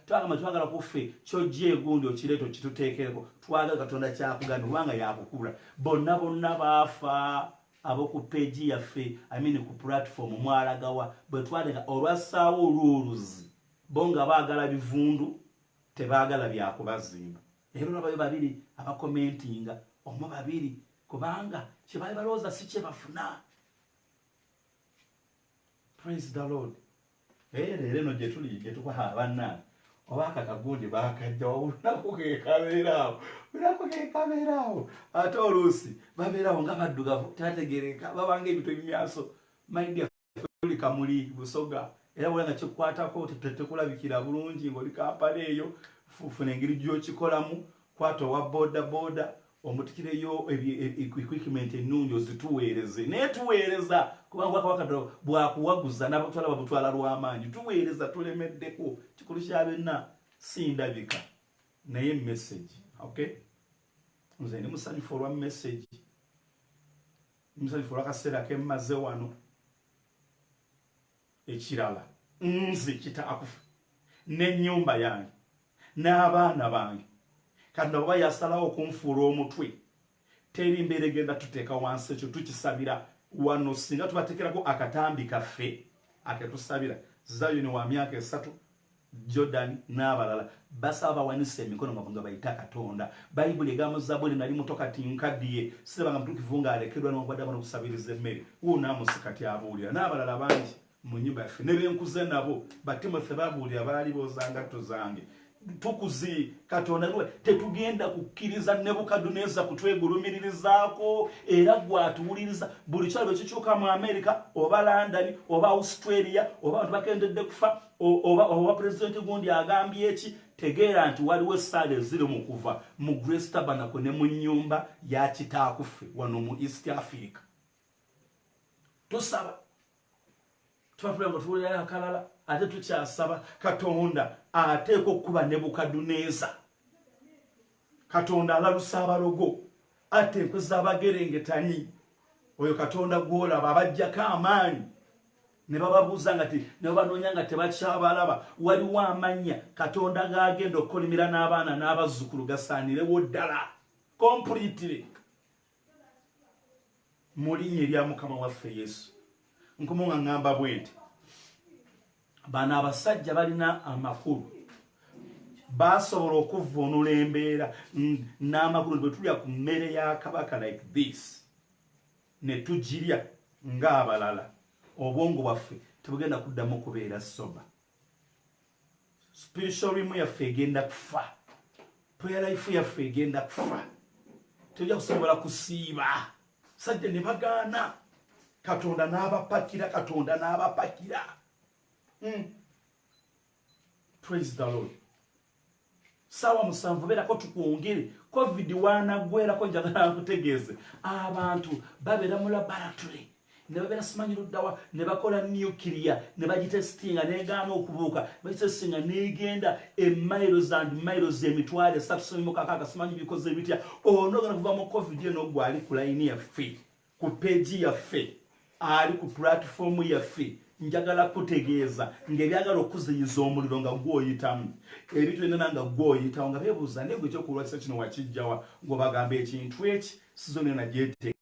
twagala kuffe kyojja egundi okireeta okituteekereko twagala Katonda kyakugambye kubanga yakukula. Bonna baafa ab'oku peegi yaffe ku platform mwalagawa bwe twalenga olwassaawo olw'oluzi bo nga baagala bivundu tebaagala byakubazimba. Era olabayo babiri abakomentinga omu babiri kubanga kyebaali balowooza si kye bafuna. Praise the Lord. Leero eno gye tuli gye tukola bannange oba akakagundi baakajja olunaku keekabeeraawo ate oluusi babeerawo nga baddugavu tategereka babanga ebintu ebimyaso maidi tuli kamuli busoga era bwanga kikukwatako tekulabikira bulungi ng'oli kampala eyo funa engeri gy'okikolamu kwata owa boda omutikireyo equipment ennungi ozituweereze naye tuweereza kubanga Kabaka bwakuwaguza n'abatwala babutwala lw'amaanyi tuweereza tulemeddeko kikulu kya byonna sindabika naye message. Okay, nze ndi musanyufu olwa message, musanyufu olw'akaseera kemmaze wano. Ekirala nze kitaakufa n'ennyumba yange n'abaana bange kati baba yasalawo okunfuula omutwe teri mbeera egenda tuteeka wansi ekyo tukisabira wano singa tubateekerako akatambi kaffe aketusabira Zayoni wa myaka 3 Jordan n'abalala basaba wanise emikono nga bayita Katonda. Bayibuli egamba Zabuli nali muto kati nkaddiye sirabanga mutuukivu ng'alekerwa n'obwadde okusabiriza emmere wuunaamusi kati abuulira n'abalala bangi mu nnyumba yaffe ne benkuze nabo Batimothy babuulira baali booza ngatto zange. Tukuzi Katonda lwe tetugenda kukkiriza Nebukaduneza kutwegulumirizaako era gwatuwuliriza buli kyalo kikyuka mu America oba London oba Australia oba abantu bakendedde kufa oba president gundi agambye eki tegeera nti waliwo essaala eziri mu kuva mu Grace Tabernacle ne mu nnyumba ya kitaakufe wano mu East Africa. Tusaba twatulanga tuwulira akalala ate tukyasaba Katonda ateeka okuba Nebukaduneza. Katonda alalusa abalogo ate enkweza abagerengetanyi oyo Katonda gwolaba abajjako amaanyi ne bababuuza nga ne babanoonya nga tebakyabalaba waliwo amannya Katonda g'agenda okukolimira n'abaana n'abazzukulu gasaanirewo ddala completely mu linnya erya Mukama waffe Yesu. Nkomo nga ngamba bwe nti bano abasajja balina amakulu basobola okuvvuunula embeera n'amakulu bwe tulya ku mmere ya kabaka like this ne tugirya ng'abalala obwongo bwaffe tebugenda kuddamu kubeera soba. Spiritual limu yaffe egenda kufa, prayer life yaffe egenda kufa, tujja kusobola kusiiba. Sajja ne bagaana Katonda n'abapakira. Praise the Lord. Sawa musanvu beerako tukwongere COVID waanagwerako njagala nkutegeeze abantu babeera mu laboratory ne babeera simanyi luddawa ne bakola nuclear ne bagitestinga negaana okubuuka bagitestinga negenda miles and miles emitwalo 3.6 simanyi bikoze bitya onogana kuva mu COVID eno gwali ku line yaffe ku page yaffe ali ku platform yaffe njagala kutegeeza ng'ebyagala okuziyiza omuliro nga gw'oyitamu ebintu byonna nga gw'oyitawo nga beebuuza naye gwe ekyokulwakisa kino wakijjawa ng'obagamba ekintu eki sizoni nagyete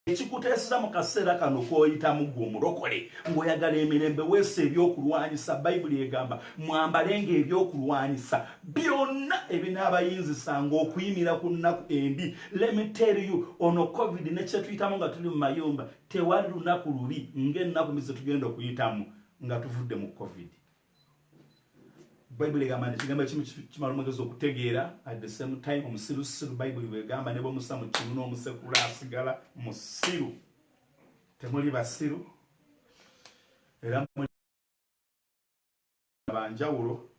ekikuteeseza mu kaseera kano k'oyitamu gwe omulokole ng'oyagala emirembe weesa ebyokulwanyisa Bayibuli egamba mwambalenga ebyokulwanyisa byonna ebinaabayinzisanga okuyimira ku nnaku embi. Let me tell you, ono COVID ne kye tuyitamu nga tuli mu mayumba tewali lunaku lubi ng'ennaku mize tugenda okuyitamu nga tuvudde mu COVID. Bayibuli egamba nti ekigambo ekimu kimala omwegezi okutegeera at the same time omusirusiru Bayibuli bwegamba ne bwemussa mu kimu n'omusekula asigala musiru. Temuli basiru era banjawulo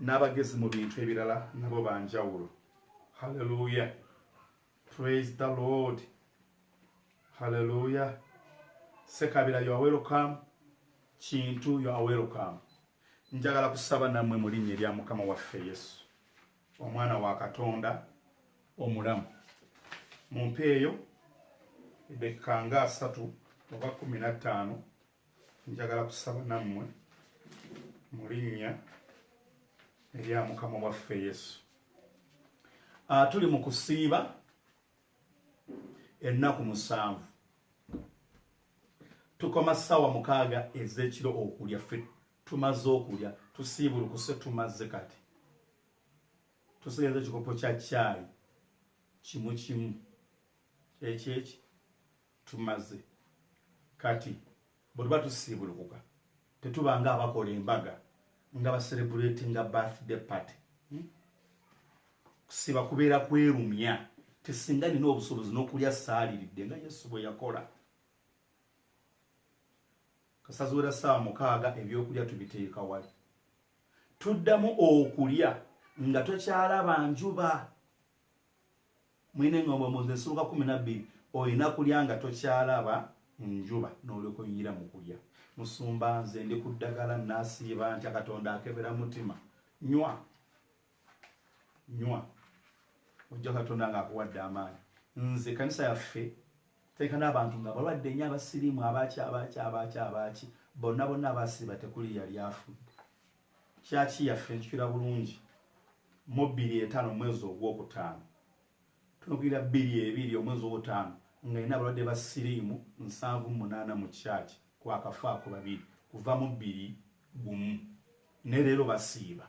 n'abagezi mu bintu ebirala nabo banjawulo. Hallelujah. Praise the Lord. Hallelujah. Sekabira, you are welcome. Kintu, you are welcome. Njagala kusaba nammwe mu linnya erya Mukama waffe Yesu, omwana wa Katonda omulamu. Mumpeeyo eddakiika nga 3 oba 15 njagala kusaba nammwe mu linnya erya Mukama waffe Yesu. Tuli mu kusiiba ennaku 7. Tukoma ssaawa 6 ez'ekiro okulya ffe. Tumaze okulya tusiibulukuse tumaze kati tusigaza ekikopo kya caayi kimu ekyeki tumaze kati bwe tuba tusiibulukuka tetuba nga abakola embaga nga baselebratinga birthday party. Kusiiba kubeera kwerumya tesinga nina obusobozi n'okulya saaliridde nga Yesu bwe yakola. Kasazuula ssaawa 6 ebyokulya tubiteeka wali. Tuddamu okulya nga tokyalaba njuba. Mwine engombo muze nsuluka 12 olina kulya nga tokyalaba njuba n'olyoka oyingira mu kulya. Musumba nze ndi ku ddagala nnaasiiba ntya Katonda akebera mutima. Nywa ojja Katonda ng'akuwadde amaanyi. Nze kanisa yaffe teeka n'abantu nga balwadde nnyo abasiriimu abaaki bonna abasiiba tekuli yali afudde. Kyaki yaffe njukira bulungi mu 2/5 mwezi ogwokutaano tunogera 2/2 omwezi ogwokutaano nga ina abalwadde basiriimu 78 mu kyaki kwakafaako 2 kuva mu 2 gumu ne leero basiiba.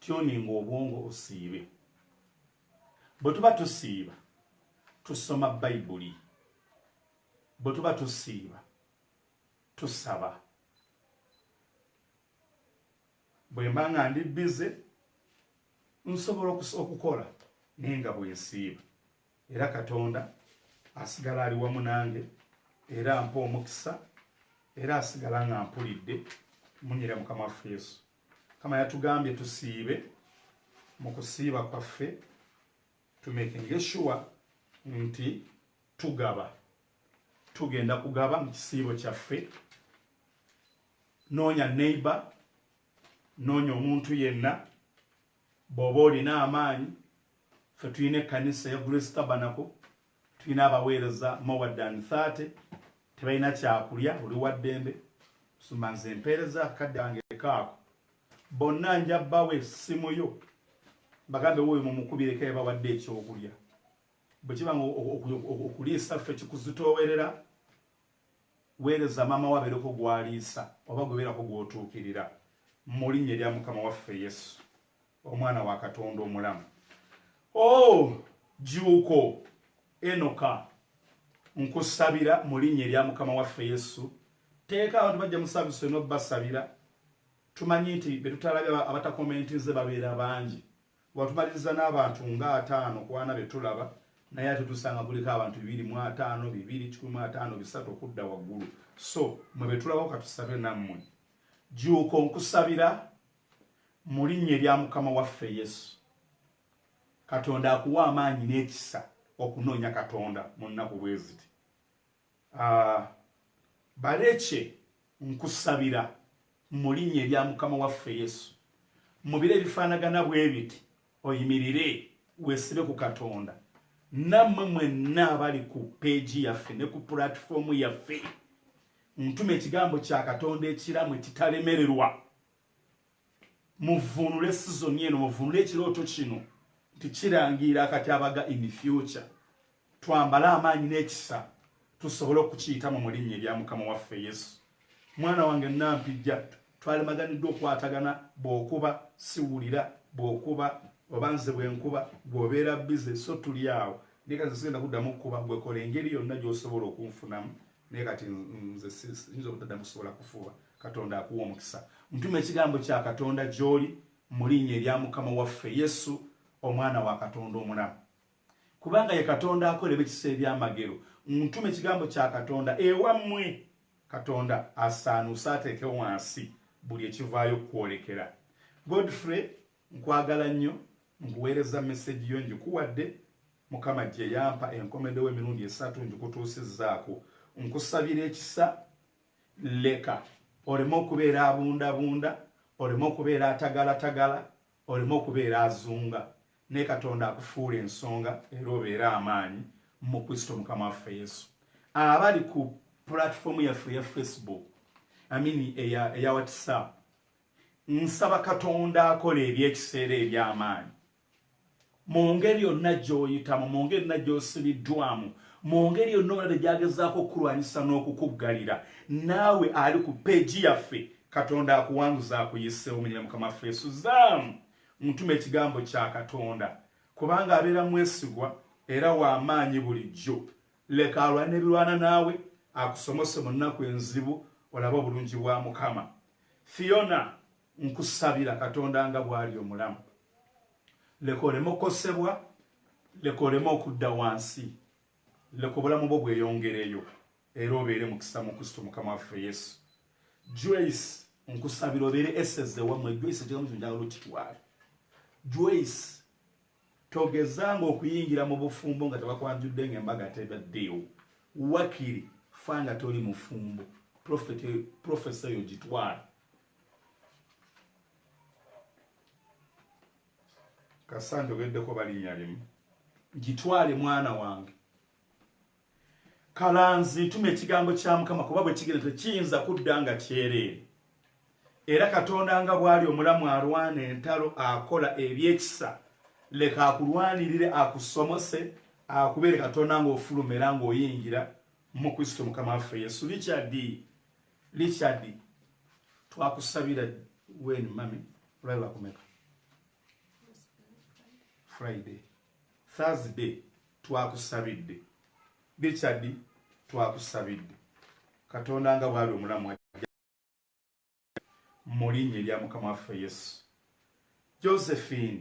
Tyoninga obwongo osiibe. Bwe tuba tusiiba tusoma Bayibuli. Bwe tuba tusiiba tusaba. Bwe mba nga ndi bize nsobola okukola naye nga bwe nsiiba. Era Katonda asigala ali wamu nange era ampa omukisa era asigala nga mpulidde munyira Mukama waffe Yesu. Kama yatugambye tusiibe mu kusiiba kwaffe tumekinge sure nti tugaba. Tugenda kugaba mu kisiibo kyaffe. Noonya neighbor, noonya omuntu yenna bw'oba olina amaanyi. Ffe tulina ekkanisa ya Grace Tabernacle, tulina abaweereza more than 30 tebalina kyakulya oli wa ddembe. Nsumba nze mpeereza akadde kange kaako bonna nja bbawa essimu yo bagambe woyo mumukubireko ebawadde ekyokulya. Bwe kiba nga okuliisa ffe kikuzitoowerera weereza maama wo abeereko gw'aliisa oba gwebeerako gw'otuukirira mu linnya erya Mukama waffe Yesu omwana wa Katonda omulamu. Jjuuko Enoka nkusabira mu linnya erya Mukama waffe Yesu. Teeka abantu bajja mu saavisi eno basabira. Tumanyi nti be tutalabye abatakomentinze babeera bangi. Watumaliriza n'abantu nga 5 ku bana be tulaba naye ate tusanga kuliko abantu 2, 5, 2, 15, 3 okudda waggulu. So mwe be tulabako katusabe nammwe. Jjuuko nkusabira mu linnya erya Mukama waffe Yesu. Katonda akuwa amaanyi n'ekisa okunoonya Katonda mu nnaku bwe ziti. Baleke nkusabira mu linnya erya Mukama waffe Yesu. Mu biro ebifaanagana bwe biti oyimirire weesibe ku Katonda. Nammwe mwenna abali ku peegi yaffe ne ku pulatifomu yaffe ntume ekigambo kya Katonda ekiramu ekitalemererwa. Muvunule sizoni eno, muvunule ekirooto kino nti kirangira akatyabaga in the future. Twambale amaanyi n'ekisa tusobole okukiyitamu mu linnya erya Mukama waffe Yesu. Mwana wange nampijja twalemaganiddwa okwatagana bw'okuba siwulira, bw'okuba obanze bwenkuba bw'obeera bize. So tuli awo naye kati sigenda kuddamu okukuba gwekola engeri yonna gy'osobola okunfunamu naye kati nze siyinza obutaddamu kusobola kufuba. Katonda akuwa omukisa. Ntuma ekigambo kya Katonda gy'oli mu linnya erya Mukama waffe Yesu omwana wa Katonda omulamu. Kubanga ye Katonda akola ebikisa eby'amagero. Ntuma ekigambo kya Katonda ewammwe. Katonda asaanuusa ateeke wansi buli ekivaayo kwolekera. Godfrey nkwagala nnyo, nkuweereza message yo njikuwadde. Mukama gye yampa enkomeddeko emirundi 3 njikutuusizzaako. Nkusabira ekisa, leka oleme okubeera abundabunda, oleme okubeera atagalatagala, oleme okubeera azunga. Ne Katonda akufuula ensonga era obeere amaanyi mu Kristo Mukama waffe Yesu. Abali ku platform yaffe ya Facebook, eya WhatsApp, nsaba Katonda akola ebyekiseera eby'amaanyi. Mu ngeri yonna gy'oyitamu, mu ngeri yonna gy'osibiddwamu, mu ngeri yonna olabye gy'agezaako okulwanyisa n'okukuggalira, naawe ali ku peegi yaffe Katonda akuwanguza akuyiseewo mu linnya lya Mukama waffe Yesu. Ntuma ekigambo kya Katonda kubanga abeera mwesigwa era w'amaanyi bulijjo. Leka alwane ebirwana naawe akusomose mu nnaku enzibu olabe obulungi bwa Mukama. Fiona nkusabira Katonda nga bw'ali omulamu. Leka oleme okukosebwa, leka oleme okudda wansi, leka obulamu bwo bweyongereyo era obeere mukisa mu Kristo Mukama waffe Yesu. Joyce nkusabira obeere eseze wamwe. Joyce ekigambo kino njagala okitwale. Joyce togezanga okuyingira mu bufumbo nga tebakwanjudde ng'embaga tebaddeewo. Wakiri fanga toli mufumbo. Profesa yo gitwale. Kasando geddeko balinnya limu. Gitwale mwana wange. Kalanzi tume ekigambo kya Mukama kuba bwe kigenda tekiyinza kudda nga kyereere. Era Katonda nga bw'ali omulamu alwana entalo akola ebyekisa. Leka akulwanirire akusomose akubeere Katonda nga ofuluma era ng'oyingira mu Kristo Mukama waffe Yesu. Richard twakusabira when mami olaba kumeka Friday Thursday twakusabidde Richard twakusabidde Katonda nga bwali omulamu mu linnya lya Mukama waffe Yesu. Josephine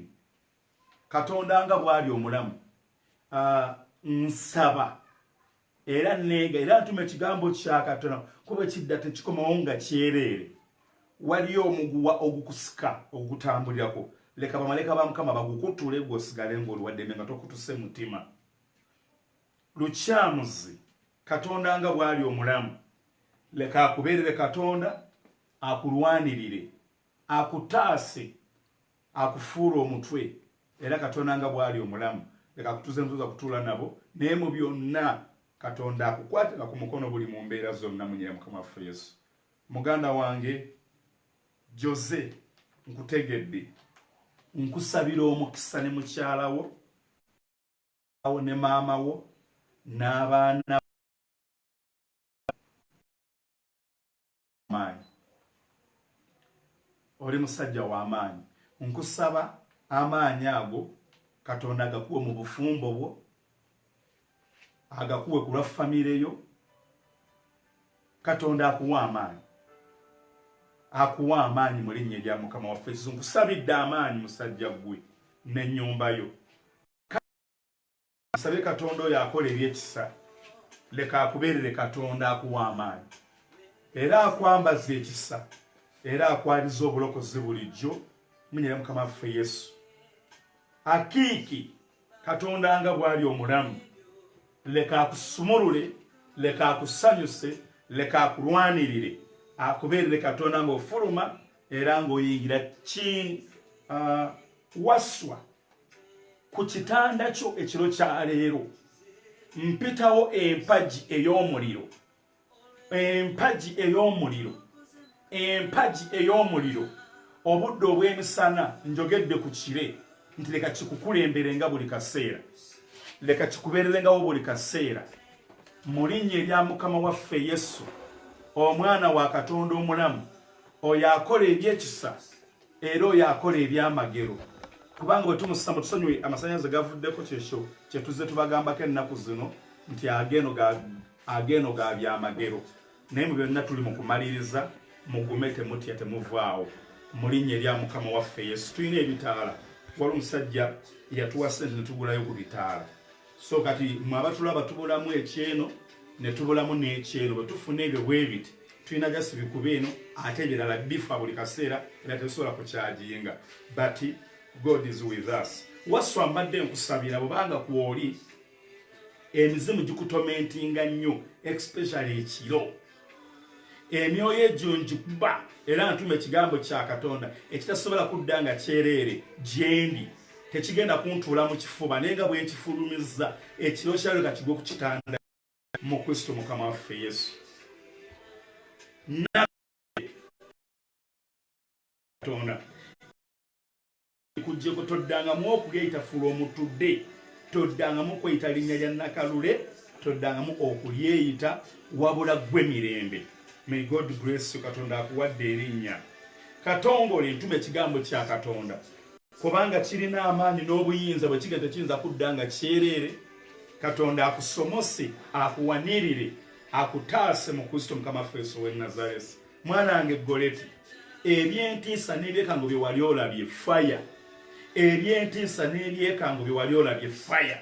Katonda nga bwali omulamu nsaba era nega era ntume ekigambo kya Katonda kuba kidda tekikomawo nga kyereere waliyo omuguwa ogukusika ogutambulirako leka bamaleka ba Mukama bagukutule gwosigale ng'olwadde nga tokutuse mutima. Lukyamuzi Katonda nga bwali omulamu leka akubeerere Katonda akulwanirire akutaase akufuula omutwe era Katonda nga bwali omulamu leka akutuze ntuza kutuula nabo naye mu byonna Katonda akukwate nga ku mukono buli mu mbeera zonna mu nnyina Mukama waffe Yesu. Muganda wange Jose nkutegedde nkusabira omukisa ne mukyala wo awo ne maama wo n'abaana maanyi oli musajja w'amaanyi nkusaba amaanyi ago Katonda agakuwe mu bufumbo bwo agakuwe ku lwa famire yo Katonda akuwa amaanyi mu linnya lya Mukama waffe Yesu. Nkusabidde amaanyi musajja gwe n'ennyumba yo. Nsabe Katonda oyo akola ebyekisa leka akubeerere Katonda akuwa amaanyi era akwambaza ekisa era akwaliza obulokozi bulijjo mu nnyina Mukama waffe Yesu. Akiiki Katonda nga bwali omulamu leka akusumulule leka akusanyuse leka akulwanirire akubeerere Katonda ng'ofuluma era ng'oyingira waswa ku kitanda kyo ekiro kya leero mpitawo empagi ey'omuliro obudde obw'emisana njogedde ku kire nti leka kikukulemberenga buli kaseera leka kikubeererengawo buli kaseera mu linnya erya Mukama waffe Yesu omwana wa Katonda omulamu oyo akola ebyekisa era oyo akola ebyamagero kubanga bwe tumussa mu tusonyiwe amasannyalaze gavuddeko kyekyo kye tuzze tubagambako ennaku zino nti ageno ga byamagero naye mu byonna tuli mu kumaliriza mugume temutya temuvaawo mu linnya erya Mukama waffe Yesu. Tulina ebitaala wali omusajja yatuwa sente ne tugulayo ku bitaala so kati mwe abatulaba tubulamu ekyeno ne tubulamu n'ekyeno bwe tufuna ebyo bwe biti tulina jasi bikube eno ate ebirala bifa buli kaseera era tetusobola kukyajinga but God is with us. Waswa mbadde nkusabira bw'obanga kwoli emizimu gikutomentinga nnyo especially ekiro emyoyo egyo njikuba era ntuma ekigambo kya Katonda ekitasobola kudda nga kyereere gyendi tekigenda kuntuula mu kifuba naye nga bwe nkifulumiza ekiro kyalo kakigwe ku kitanda mu Kristo Mukama waffe Yesu. Katonda kujjeko toddangamu okugeyita fula omutudde toddangamu kweyita linnya lya Nakalule toddangamu okulyeyita wabula gwe mirembe. May God bless you. Katonda akuwadde erinnya katongole ntuma ekigambo kya Katonda kubanga kirina amaanyi n'obuyinza bwe kigenda kiyinza kudda nga kyereere. Katonda akusomose akuwanirire akutaase mu Kristo Mukama waffe Yesu w'e Nazareti. Mwana wange Goleti ebyentiisa n'ebyekango bye wali olabye fire ebyentiisa n'ebyekango bye wali olabye fire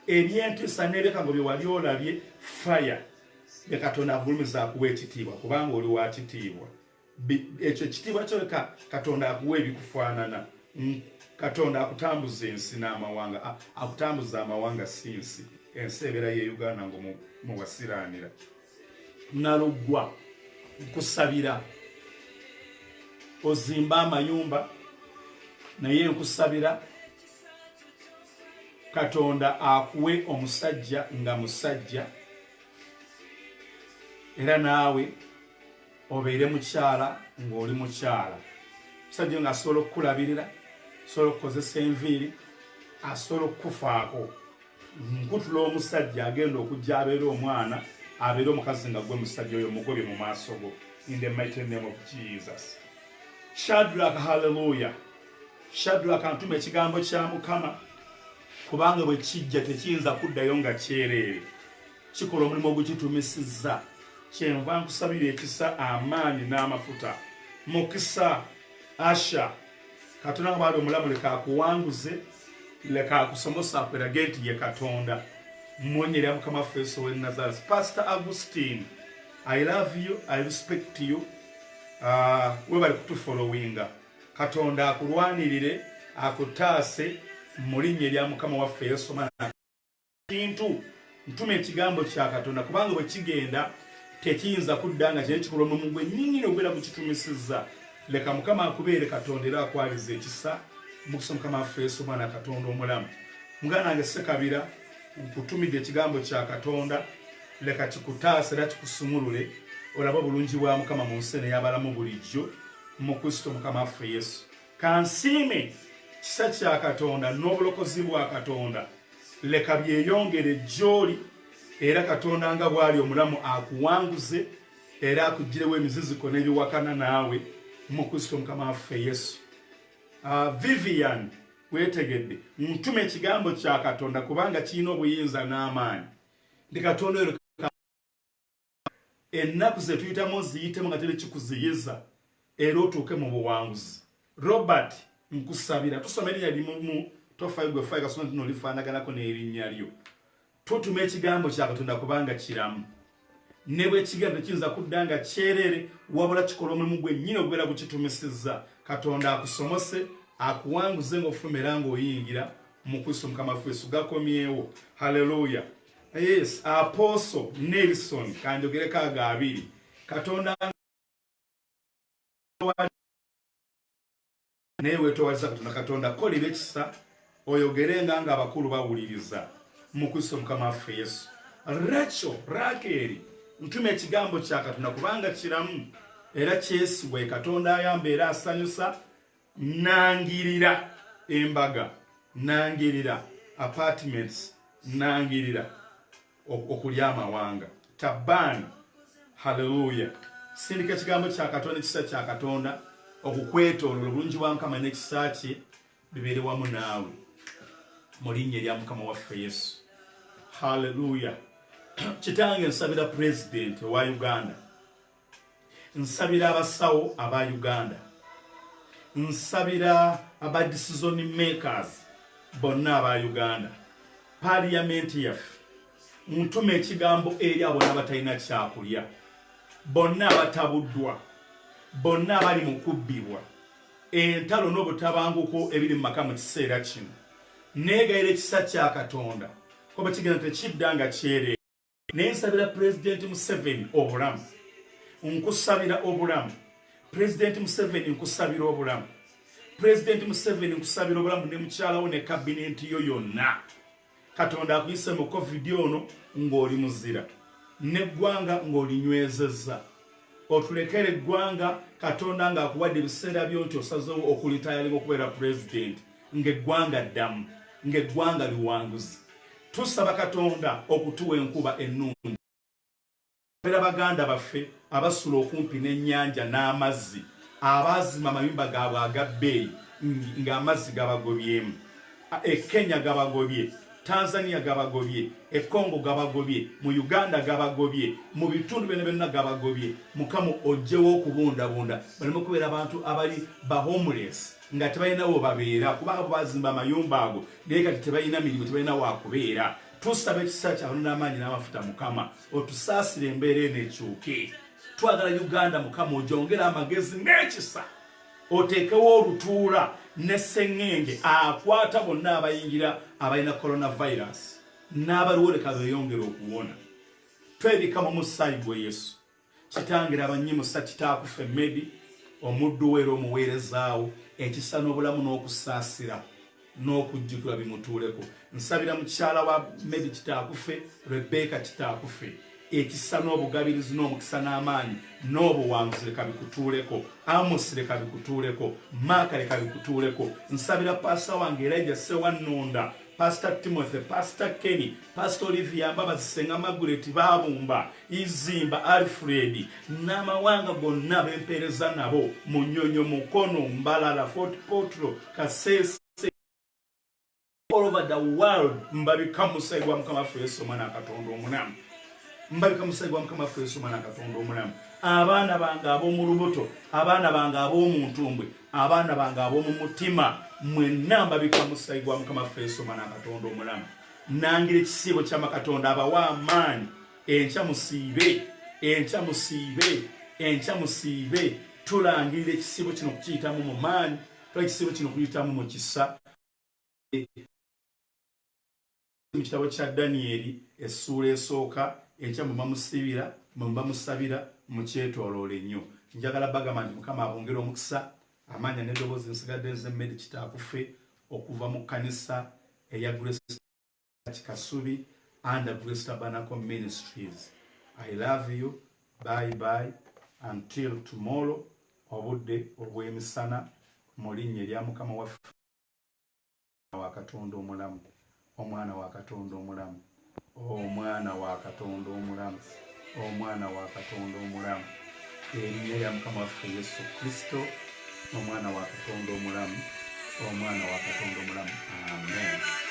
ebyentiisa n'ebyekango bye wali olabye fire. Katonda agulumiza akuwa ekitiibwa kubanga oli wa kitiibwa ekyo ekitiibwa kyo Katonda akuwa ebikufaanana. Katonda akutambuza ensi n'amawanga akutambuza amawanga si nsi ensi ebeera ye Uganda ngo muwasiraanira. Nalugwa nkusabira ozimba amayumba naye nkusabira Katonda akuwe omusajja nga musajja era naawe obeere mukyala ng'oli mukyala. Musajja nga asobola okukulabirira asobola okukozesa enviiri asobola okukufaako. Nkutula omusajja agenda okujja abeere omwana abeere omukazi nga gwe musajja oyo mugobye mu maaso go in the mighty name of Jesus. Shadrach, hallelujah. Shadrach antume ekigambo kya Mukama kubanga bwe kijja tekiyinza kuddayo nga kyereere. Kikola omulimu ogukitumisizza. Kyenva nkusabira ekisa, amaanyi n'amafuta. Mukisa, Asha, Katonda nga bwali omulamu leka akuwanguze, leka akusomosa akwerage nti ye Katonda. Mmwonyerera Mukama waffe Yesu ow'e Nazareth. Pastor Augustine, I love you, I respect you. We bali kutufollowinga. Katonda akulwanirire, akutaase mu linnya erya Mukama waffe Yesu. Kintu ntume ekigambo kya Katonda kubanga bwe kigenda tekiyinza kudda nga kyekikola omulimu gwe nnyini ogwera gukitumisizza. Leka Mukama akubeere Katonda era akwalize ekisa. Mukisa Mukama waffe Yesu Mwana Katonda omulamu. Muganda wange Ssekabira, nkutumidde ekigambo kya Katonda, leka kikutaase era kikusumulule olaba obulungi bwa Mukama mu nsi ey'abalamu bulijjo mu Kristo Mukama waffe Yesu. Kansiime kisa kya Katonda n'obulokozi bwa Katonda leka byeyongere gy'oli, era Katonda nga bw'ali omulamu akuwanguze era akuggyirewo emiziziko n'ebiwakana naawe mu Kristo Mukama waffe Yesu. Vivian, wetegedde ntume ekigambo kya Katonda kubanga kirina obuyinza n'amaanyi. Ndi Katonda oyo ennaku ze tuyitamu ziyitemu nga teri kikuziyiza era otuuke mu buwanguzi. Robert, nkusabira tusome erinnya limu tofayo gwe fayo kasoma nti nolifaanaganako n'erinnya lyo. Tutuma ekigambo kya Katonda kubanga kiramu. Ne bwe kigambo kiyinza kudda nga kyerere wabula kikola omulimu gwe nnyini ogwera gukitumisizza. Katonda akusomose, akuwanguze ng'ofulumira ng'oyingira mu Kristo Mukama waffe Yesu. Gakomyewo. Hallelujah. Yes, Apostle Nelson kanjogereko agabiri. Katonda newe towaliza Katonda. Katonda kolera ekisa oyogerenga nga abakulu bawuliriza mu Kristo Mukama waffe Yesu. Rakeri ntume ekigambo kya Katonda kubanga kiramu era kyesigwa. Katonda ayamba era asanyusa. Nangirira embaga, nangirira apartments, nangirira okulya amawanga. Tabani, hallelujah. Sindika ekigambo kya Katonda, ekisa kya Katonda okukwetooloola obulungi bwa Mukama n'ekisa kye bibeere wamu naawe mu linnya erya Mukama waffe Yesu. Hallelujah. Kitange nsabira president wa Uganda, nsabira abasawo aba Uganda, nsabira aba decision makers bonna aba Uganda, parliament yaffe. Ntume ekigambo eri abo abatalina kyakulya, bonna abatabuddwa, bonna abali mu kubbibwa, entalo n'obutabanguko ebiri mu maka mu kiseera kino. Neegayira ekisa kya Katonda kuba kigenda tekidda nga kyerere. Naye nsabira President Museveni obulamu. Nkusabira obulamu. President Museveni nkusabira obulamu. President Museveni nkusabira obulamu ne mukyalawo ne cabinet yo yonna. Katonda akuyise mu COVID ono ng'oli muzira, n'eggwanga ng'olinywezezza. Otulekere eggwanga Katonda ng'akuwadde ebiseera byo nti osazeewo okulitayalinga okubeera president, ng'eggwanga ddamu, ng'eggwanga liwanguzi. Tusaba Katonda okutuwa enkuba ennungi. Era Baganda baffe abasula okumpi n'ennyanja n'amazzi, abaazima amayumba gaabwe agabbeeyi ng'amazzi gabagobyemu. Kenya gabagobye, Tanzania gabagobye, Congo gabagobye, mu Uganda gabagobye, mu bitundu byonna gabagobye. Mukama ojjewo okubundabunda baleme kubeera abantu abali ba homeless nga tebalinawo babeera kubanga bazimba amayumba ago naye kati tebalina mirimu, tebalina wakubeera. Tusaba ekisa kyawe n'amaanyi n'amafuta Mukama otusaasire embeera eno ekyuke. Twagala Uganda Mukama ogyongera amagezi n'ekisa, oteekewo olutuula n'esseŋŋenge akwata bonna abayingira abalina coronavirus n'abaliwo leka beeyongera okuwona. Twebika mu musaayi gwe Yesu. Kitangira abanyimusa kitaakufe Medi, omuddu we era omuweerezaawo, ekisa n'obulamu n'okusaasira n'okujjukirwa bimutuuleko. Nsabira mukyala wa Medi kitaakufe, Rebecca kitaakufe, ekisa n'obugabirizi n'omukisa n'amaanyi n'obuwanguzi leka bikutuuleko. Amos leka bikutuuleko. Maaka leka bikutuuleko. Nsabira paasa wange Elijah Sewannonda, Pastor Timothy, Pastor Kenny, Pastor Olivia Mbabazi, Senga Margaret Babumba, Izimba Alfred, n'amawanga gonna bempereza nabo, Munyonyo, Mukono, Mbalala, Fort Portal, Kasese, all over the world, mbabika musayigwa Mukama waffe Yesu Omwana Katonda omulamu. Mbabika musayigwa Mukama waffe Yesu Omwana Katonda omulamu. Abaana bange ab'omu lubuto, abaana bange ab'omu ntumbwe, abaana bange ab'omu mutima, mwenna mbabika musayigwa Mukama waffe Yesu Omwana Katonda omulamu. Nangira ekisiibo kya Katonda abawa amaanyi, enkya musiibe, enkya musiibe, enkya musiibe, tulangirira ekisiibo kino kukiyitamu mu maanyi, ekisiibo kino kuyitamu mu kisa. Mu kitabo kya Danieri essuula esooka enkya mwe musabira mukyetooloola ennyo. Njagala bagamba nti Mukama abongera omukisa, amaanya n'eddoboozi nsigadde nzemmedi kitaakufe okuva mu kkanisa eya Grace Kasubi under Grace Tabernacle Ministries. I love you. Bye bye until tomorrow. Obudde obw'emisana mu linnya erya Mukama waffe wa Katonda omulamu. Omwana wa Katonda omulamu. Omwana wa Katonda omulamu. Omwana wa Katonda omulamu. Erinnya lya Mukama waffe Yesu Kristo, omwana wa Katonda omulamu. Omwana wa Katonda omulamu. Amen.